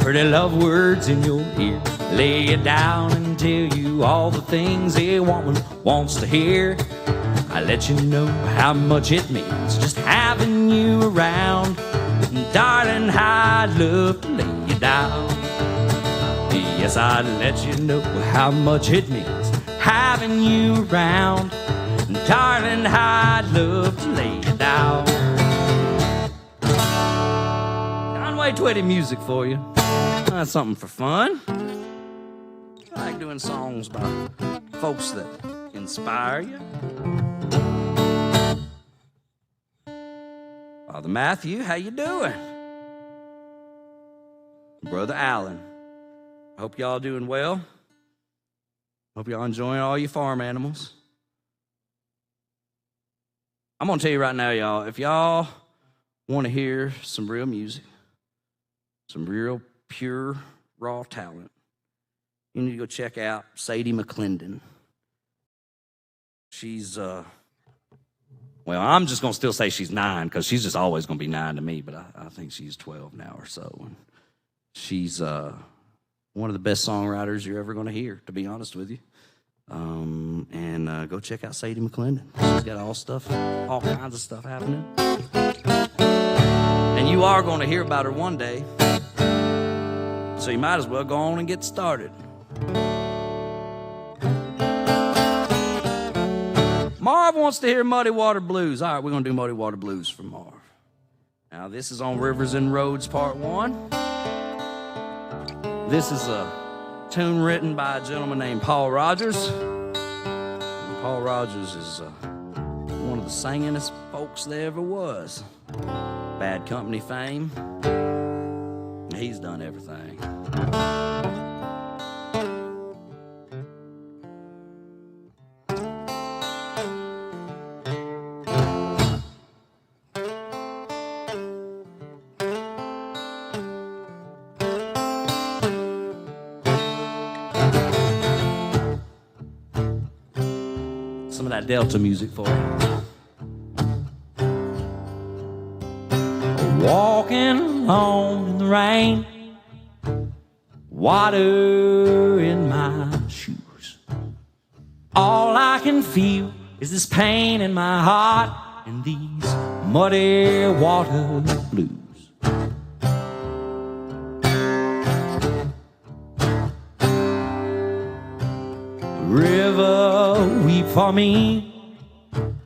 pretty love words in your ear. Lay you down and tell you all the things a woman wants to hear. I let you know how much it means just having you around. And darling, how I'd love to lay you down. Yes, I'd let you know how much it means having you around. Darling, I'd love to lay you down. Conway Twitty music for you. That's something for fun. I like doing songs by folks that inspire you. Father Matthew, how you doing? Brother Allen, hope y'all doing well. Hope y'all enjoying all your farm animals. I'm gonna tell you right now, y'all, if y'all want to hear some real music, some real pure, raw talent, you need to go check out Sadie McClendon. She's, well, I'm just going to still say she's 9 because she's just always going to be 9 to me, but I think she's 12 now or so. And she's one of the best songwriters you're ever going to hear, to be honest with you. And go check out Sadie McClendon. She's got all kinds of stuff happening. And you are going to hear about her one day. So you might as well go on and get started. Marv wants to hear Muddy Water Blues. All right, we're going to do Muddy Water Blues for Marv. Now, this is on Rivers and Roads Part 1. This is a tune written by a gentleman named Paul Rogers. And Paul Rogers is one of the singingest folks there ever was. Bad Company fame. He's done everything. Some of that Delta music for you. Walking alone in the rain, water in my shoes. All I can feel is this pain in my heart and these muddy water blues. River, weep for me.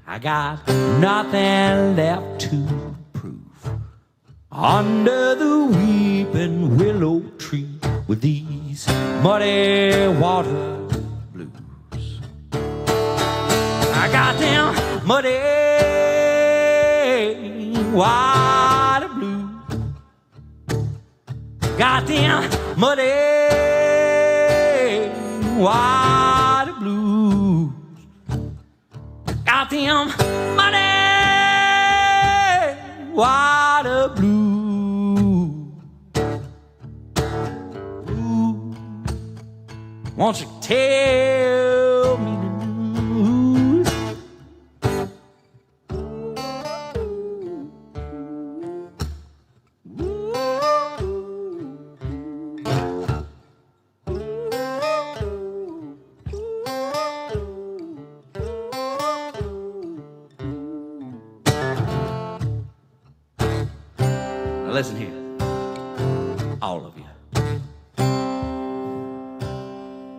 I got nothing left to prove. Under the weeping willow tree with these muddy water blues. I got them muddy water blues. Got them muddy water blues. Got them muddy water blues. Ooh, won't you tell me the news? Now listen here, all of you.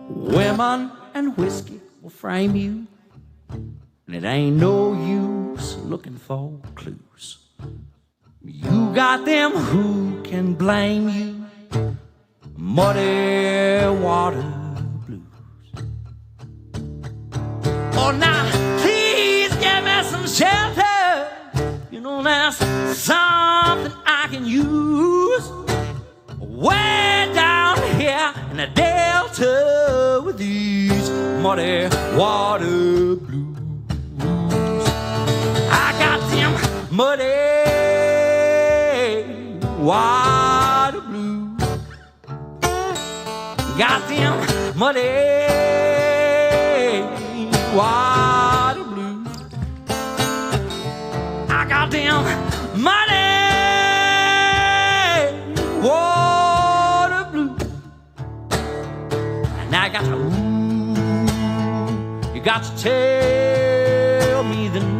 Women and whiskey will frame you, and it ain't no use looking for clues. You got them who can blame you. Muddy water blues. Oh, now please give me some shelter. You know that's something I can use. Way down here in the Delta with these muddy water blues. I got them muddy water blues. Got them muddy water blues. I got them muddy water blues. And I got to, you got to tell me the news.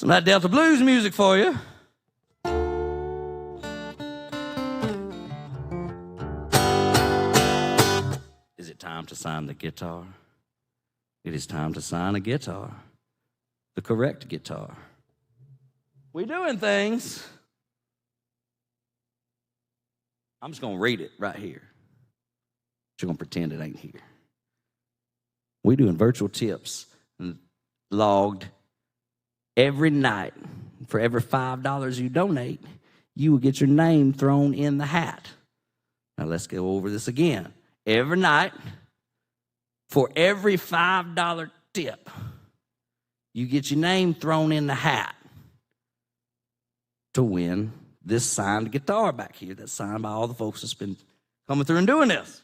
Some of that Delta Blues music for you. Is it time to sign the guitar? It is time to sign a guitar. The correct guitar. We doing things. I'm just going to read it right here. You're going to pretend it ain't here. We doing virtual tips logged every night. For every $5 you donate, you will get your name thrown in the hat. Now let's go over this again. Every night, for every $5 tip, you get your name thrown in the hat to win this signed guitar back here that's signed by all the folks that's been coming through and doing this.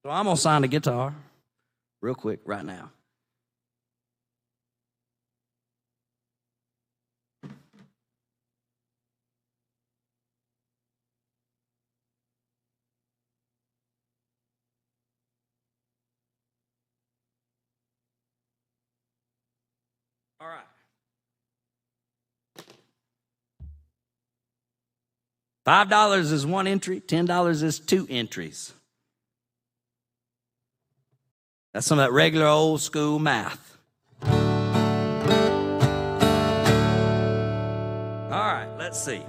So I'm going to sign the guitar real quick right now. All right. $5 is one entry, $10 is two entries. That's some of that regular old school math. All right, let's see.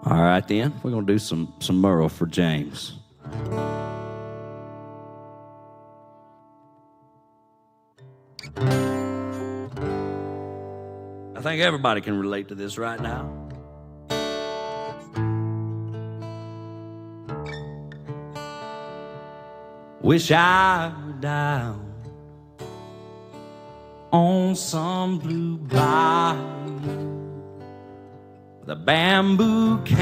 All right, then, we're going to do some Merle for James. I think everybody can relate to this right now. Wish I were down on some blue bayou with a bamboo cane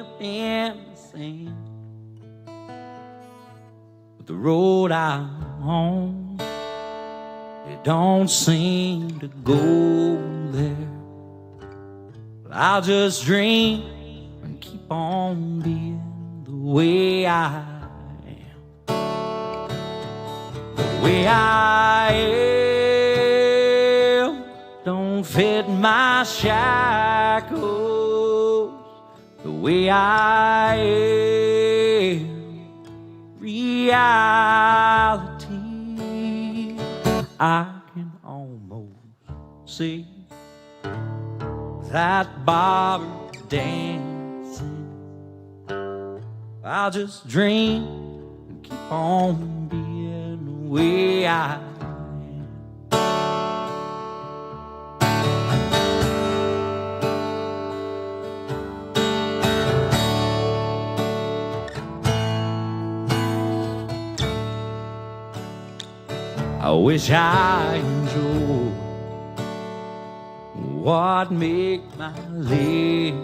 up in the sand. But the road I'm on, it don't seem to go there. But I'll just dream and keep on being the way I am. The way I am don't fit my shackles. The way I am, reality, I can almost see that barber dancing. I'll just dream and keep on being the way I am. I wish I enjoyed what make my living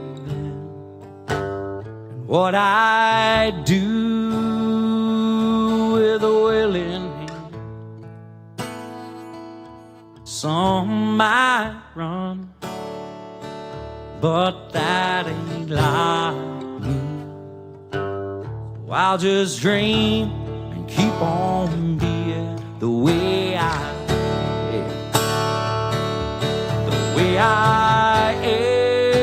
and what I do with a willing hand. Some might run, but that ain't like me. So I'll just dream and keep on being the way I am. The way I am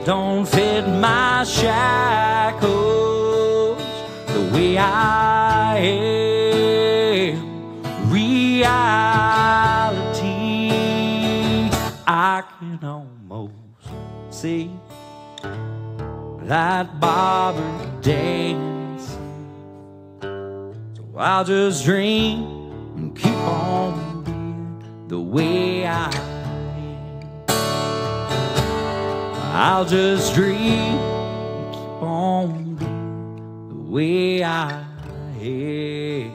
don't fit my shackles. The way I am, reality, I can almost see that barber dancing. I'll just dream and keep on being the way I am. I'll just dream and keep on being the way I am.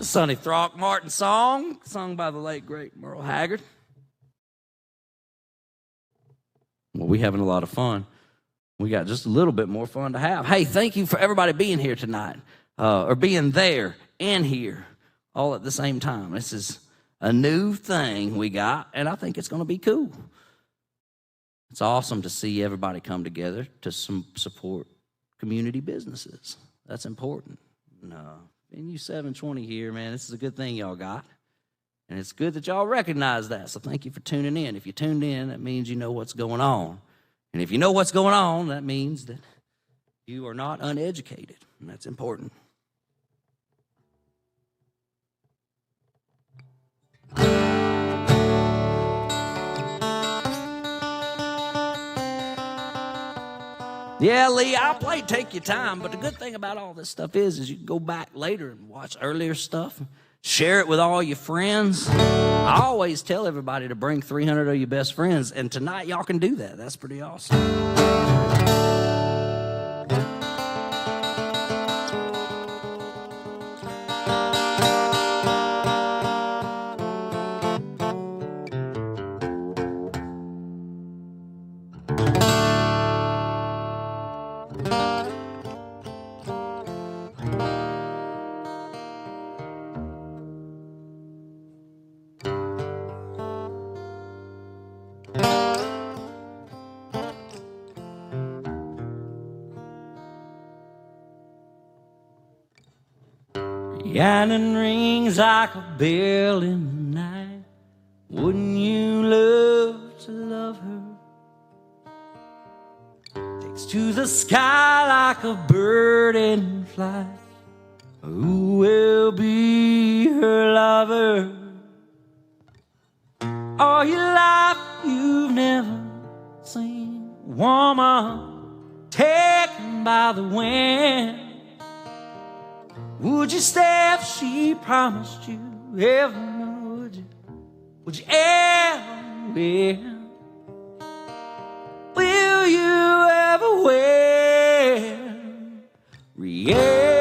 Sonny Throckmorton song, sung by the late, great Merle Haggard. Well, we having a lot of fun. We got just a little bit more fun to have. Hey, thank you for everybody being here tonight, or being there and here, all at the same time. This is a new thing we got, and I think it's going to be cool. It's awesome to see everybody come together to support community businesses. That's important. And you 720 here, man, this is a good thing y'all got. And it's good that y'all recognize that, so thank you for tuning in. If you tuned in, that means you know what's going on. And if you know what's going on, that means that you are not uneducated, and that's important. Yeah, Lee, I'll play Take Your Time, but the good thing about all this stuff is you can go back later and watch earlier stuff, share it with all your friends. I always tell everybody to bring 300 of your best friends, and tonight y'all can do that. That's pretty awesome. Yanning rings like a bell in the night. Wouldn't you love to love her? Takes to the sky like a bird in flight. Who will be her lover? All your life you've never seen a woman taken by the wind. Would you stay if she promised you heaven? Would you ever win? Will you ever win? Rihanna.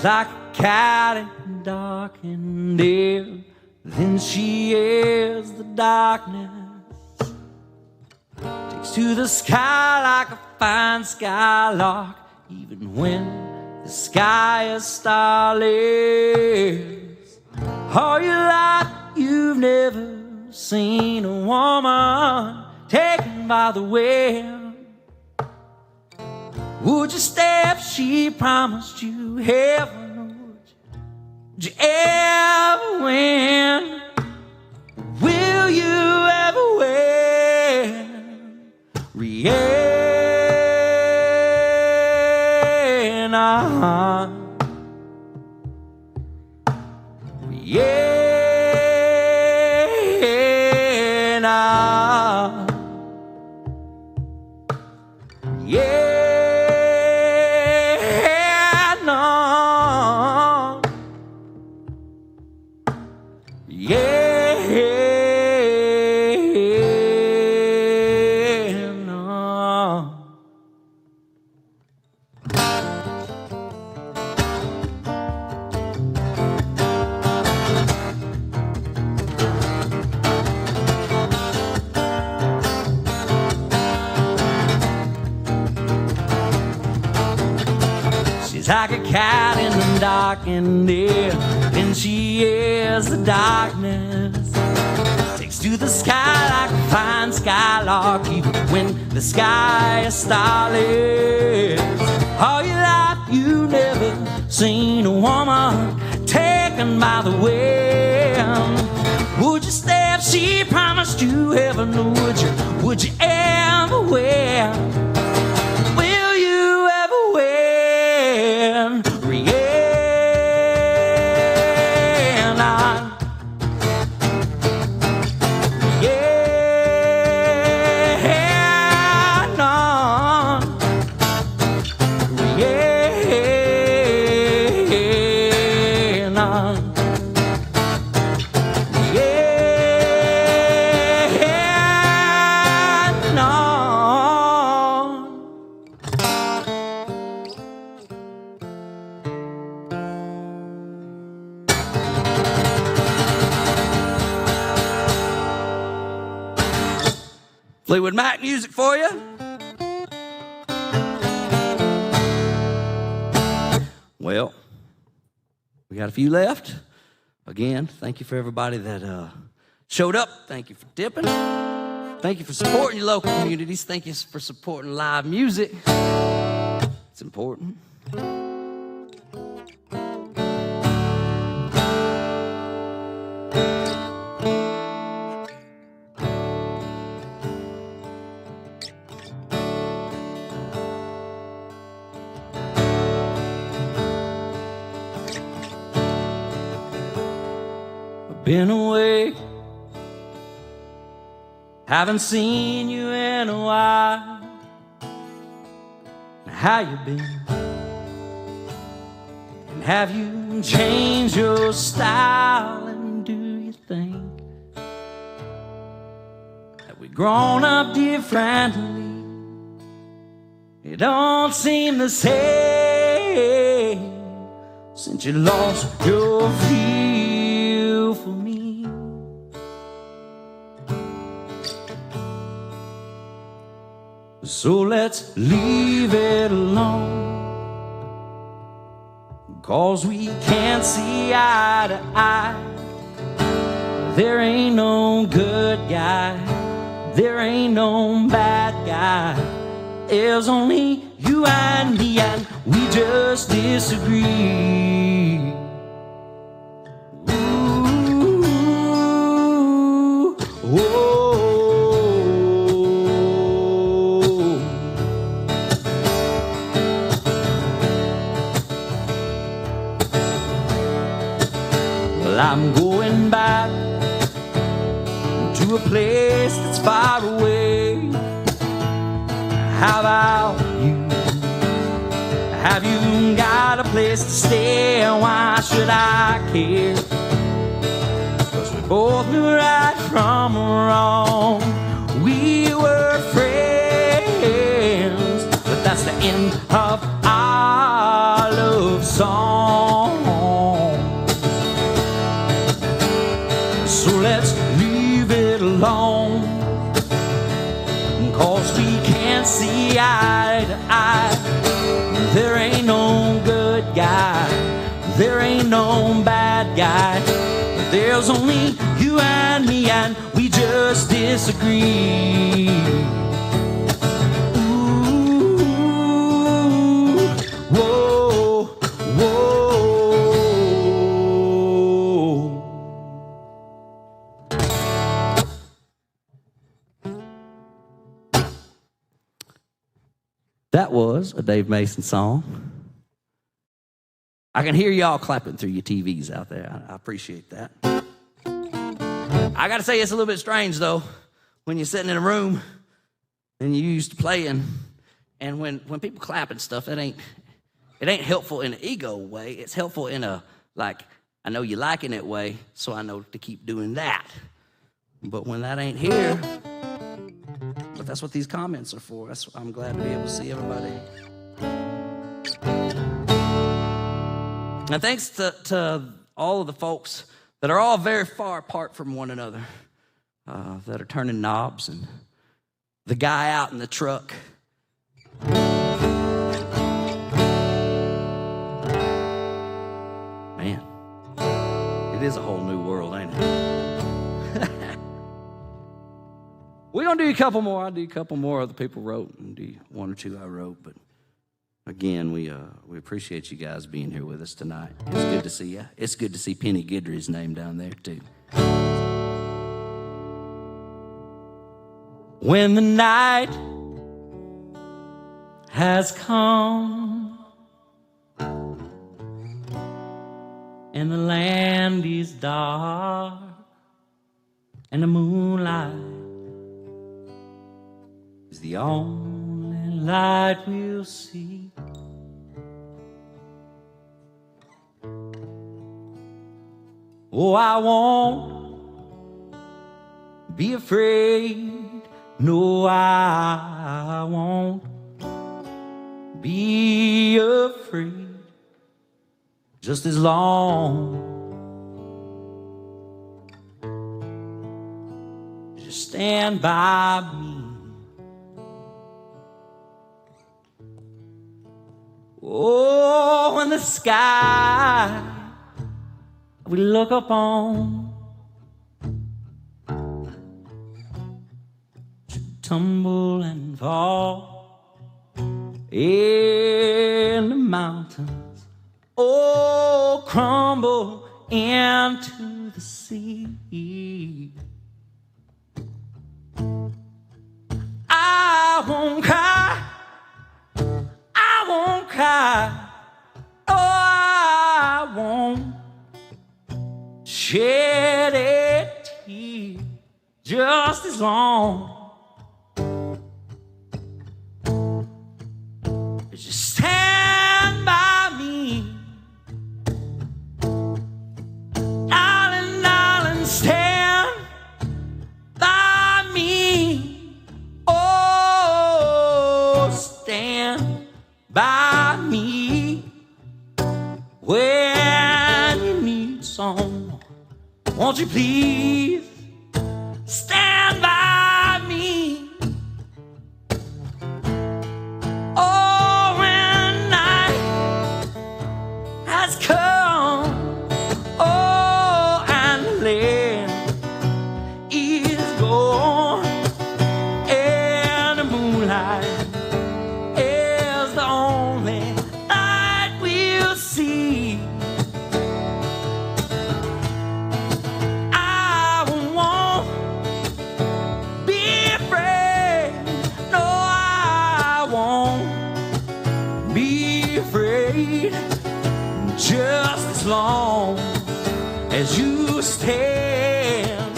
Like a cat in the darkened air, then she is the darkness. Takes to the sky like a fine skylark, even when the sky is starless. All your life you've never seen a woman taken by the wind. Would you stay if she promised you heaven? Would you ever win? Will you ever win? Rihanna. Rihanna. Yeah. She's like a cat in the darkened air, and she is the darkness. Takes to the sky like a fine skylark, even when the sky is starless. All your life you've never seen a woman taken by the wind. Would you stay if she promised you heaven? Would you ever win? Will you ever win? Rihanna. Rihanna. Fleetwood Mac music for you. Well, we got a few left. Again, thank you for everybody that showed up. Thank you for tipping. Thank you for supporting your local communities. Thank you for supporting live music. It's important. Been away, haven't seen you in a while. How you been? And have you changed your style? And do you think that we've grown up differently? It don't seem the same since you lost your feel for me. So let's leave it alone, 'cause we can't see eye to eye. There ain't no good guy, there ain't no bad guy. There's only you and me, and we just disagree. Ooh, whoa. Well, I'm going back to a place that's far away. How about you? Have you got a place to stay? And why should I care? 'Cause we both knew right from wrong. We were friends, but that's the end of our love song. So let's leave it alone, 'cause we can't see eye to eye. There ain't no good guy, there ain't no bad guy. There's only you and me, and we just disagree. Ooh, whoa, whoa. That was a Dave Mason song. I can hear y'all clapping through your TVs out there. I appreciate that. I got to say, it's a little bit strange, though, when you're sitting in a room and you're used to playing, and when people clap and stuff, it ain't helpful in an ego way. It's helpful in a, like, I know you liking it way, so I know to keep doing that. But when that ain't here, but that's what these comments are for. I'm glad to be able to see everybody. And thanks to all of the folks that are all very far apart from one another, that are turning knobs, and the guy out in the truck. Man, it is a whole new world, ain't it? We're going to do a couple more. I'll do a couple more other people wrote, and do one or two I wrote. But again, we appreciate you guys being here with us tonight. It's good to see you. It's good to see Penny Guidry's name down there, too. When the night has come and the land is dark and the moonlight is the only light we'll see. Oh, I won't be afraid. No, I won't be afraid. Just as long as you stand by me. Oh, in the sky we look upon to tumble and fall in the mountains, oh, crumble into the sea. I won't cry, I won't cry, oh, I won't shed a tear just as long as you stand by me. Darling, darling, stand by me. Oh, stand by me when you need someone. Won't you please stand by me? Oh, when night has come, oh, and the land is gone, and the moonlight is the only light we'll see. I won't be afraid, no, I won't be afraid, just as long as you stand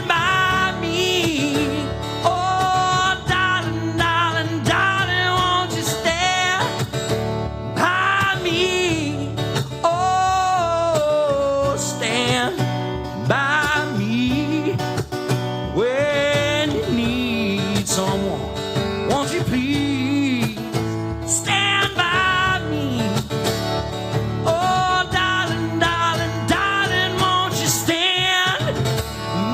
by me. Oh, darling, darling, darling, won't you stand by me? Oh, stand by me when you need someone. Won't you please stand by me? Oh, darling, darling, darling, won't you stand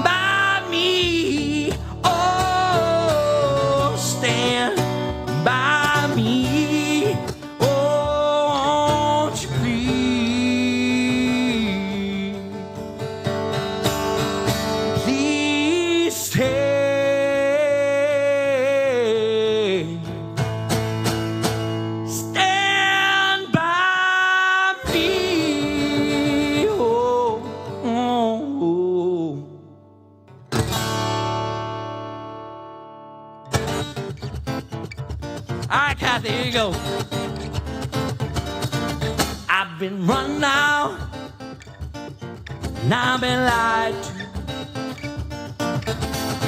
by me? Oh, stand by me. Oh, won't you please stay. Stand by me. Oh, oh, oh. All right, Kathy, here you go. I've been run now, and I've been lied to,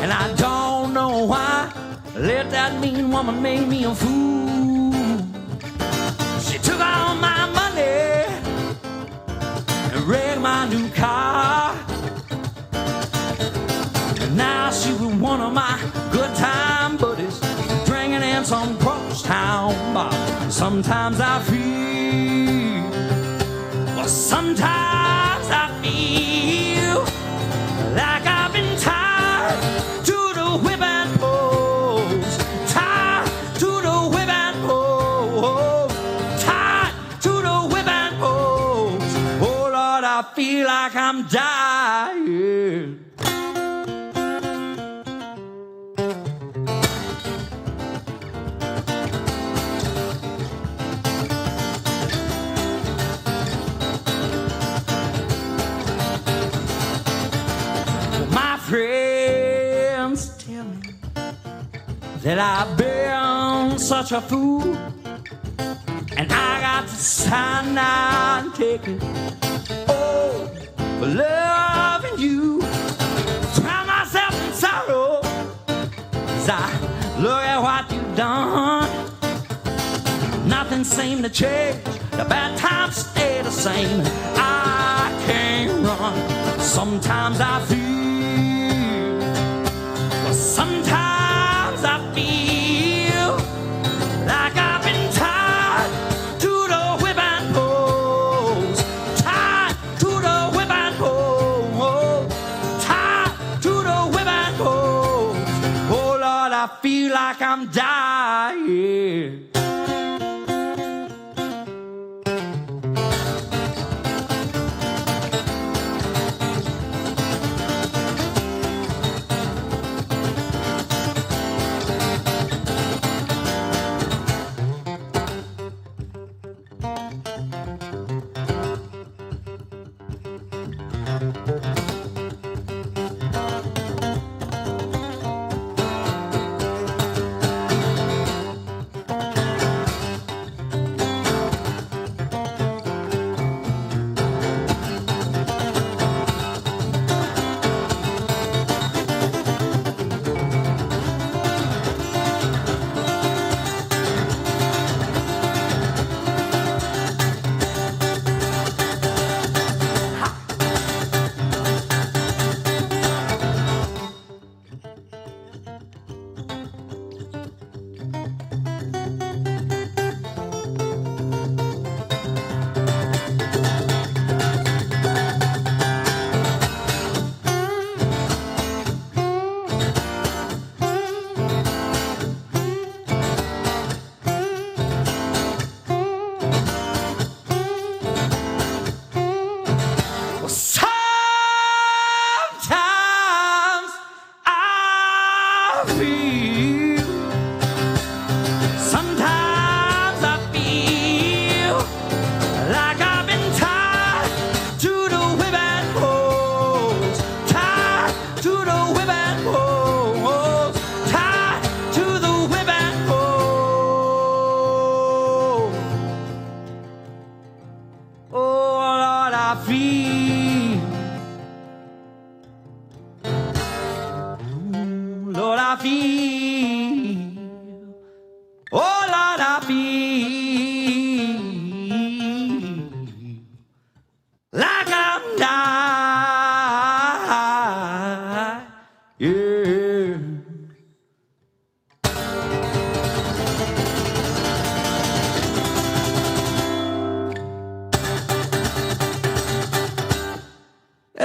and I don't know why. Let that mean woman make me a fool. She took all my money and wrecked my new car, and now she was one of my good time buddies, drinking in some cross-town bar. Sometimes I feel, well, sometimes I feel like I've been tied to the whipping post, tied to the whipping post, tied to the whipping post. Oh Lord, I feel like I'm dying. My friends tell me that I've been such a fool, and I got to sign and take it. Oh, for loving you, drown myself in sorrow as I look at what you've done. Nothing seemed to change, the bad times stay the same. I can't run. Sometimes I feel, well, sometimes I feel like I've been tied to the whipping post, tied to the whipping post, tied to the whipping post. Oh Lord, I feel like I'm dying.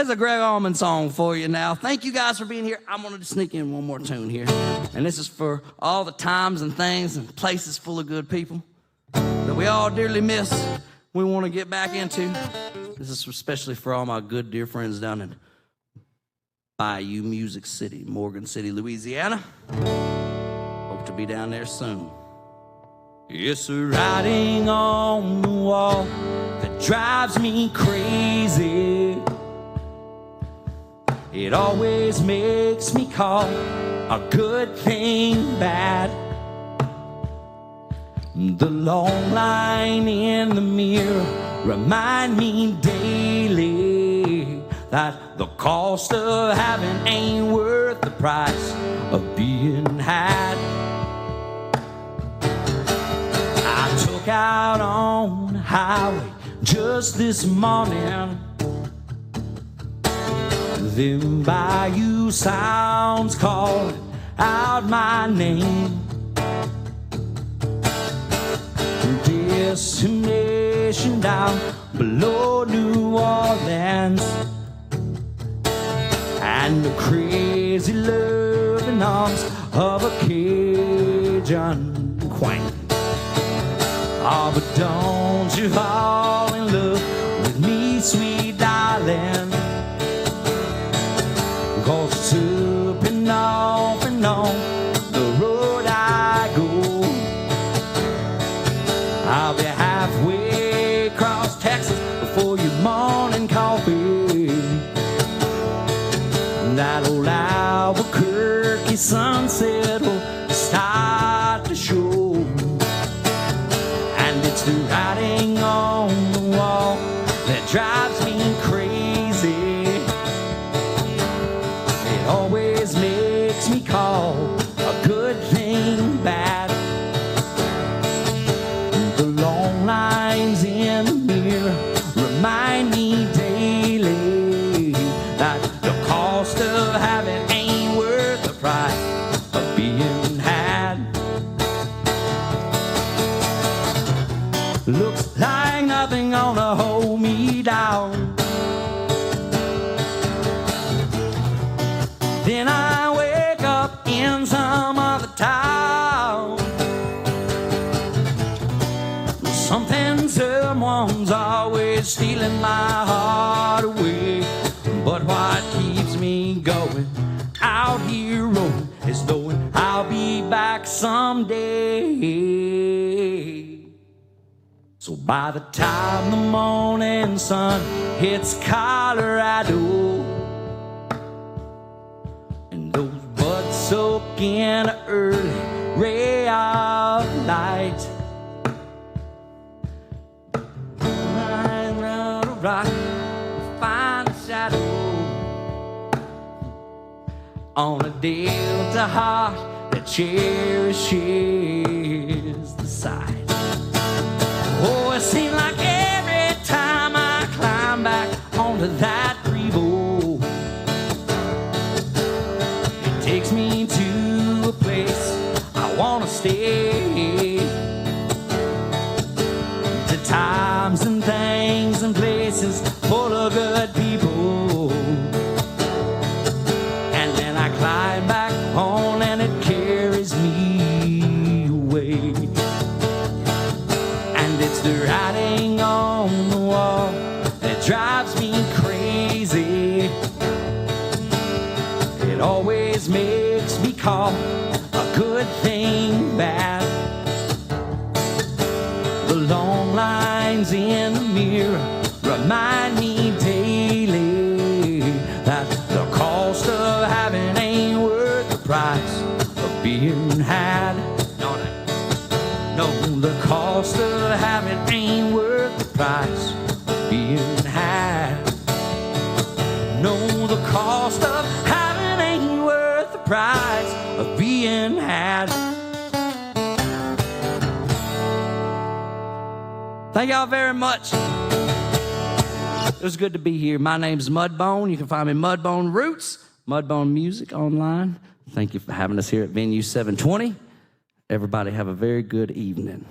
Here's a Greg Allman song for you now. Thank you guys for being here. I wanted to sneak in one more tune here. And this is for all the times and things and places full of good people that we all dearly miss, we want to get back into. This is especially for all my good dear friends down in Bayou Music City, Morgan City, Louisiana. Hope to be down there soon. It's the writing on the wall that drives me crazy. It always makes me call a good thing bad. The long line in the mirror remind me daily that the cost of having ain't worth the price of being had. I took out on the highway just this morning. Them bayou sounds calling out my name. Destination down below New Orleans, and the crazy loving arms of a Cajun queen. Oh, but don't you fall in love with me, sweet darling, 'cause it's up and off and on the road I go. I'll be halfway across Texas before your morning coffee. That old Albuquerque sunset will start to show. And it's the writing on the wall that drives me crazy. It always makes me call a good thing bad. The long lines in the mirror remind me daily that the cost of having ain't worth the price of being had. Looks like nothing gonna hold me down. Then I wake up in some other town. Something, someone's always stealing my heart away. But what keeps me going out here roaming is knowing I'll be back someday. So by the time the morning sun hits Colorado, and those buds soak in an early ray of light, rock, find a shadow on a delta heart that cherishes the sight. Oh, it seems like every time I climb back onto that freeboard, it takes me to a place I want to stay. To times and things and places full of good people. And then I climb back on and it carries me away. And it's the writing on the wall that drives me crazy. It always makes me call a good thing bad. The long lines in the mirror remind me daily that the cost of having ain't worth the price of being had. No, the cost of having ain't worth the price of being had. No, the cost of having ain't worth the price of being had. Thank y'all very much. It was good to be here. My name's Mudbone. You can find me Mudbone Roots, Mudbone Music online. Thank you for having us here at Venue 720. Everybody have a very good evening.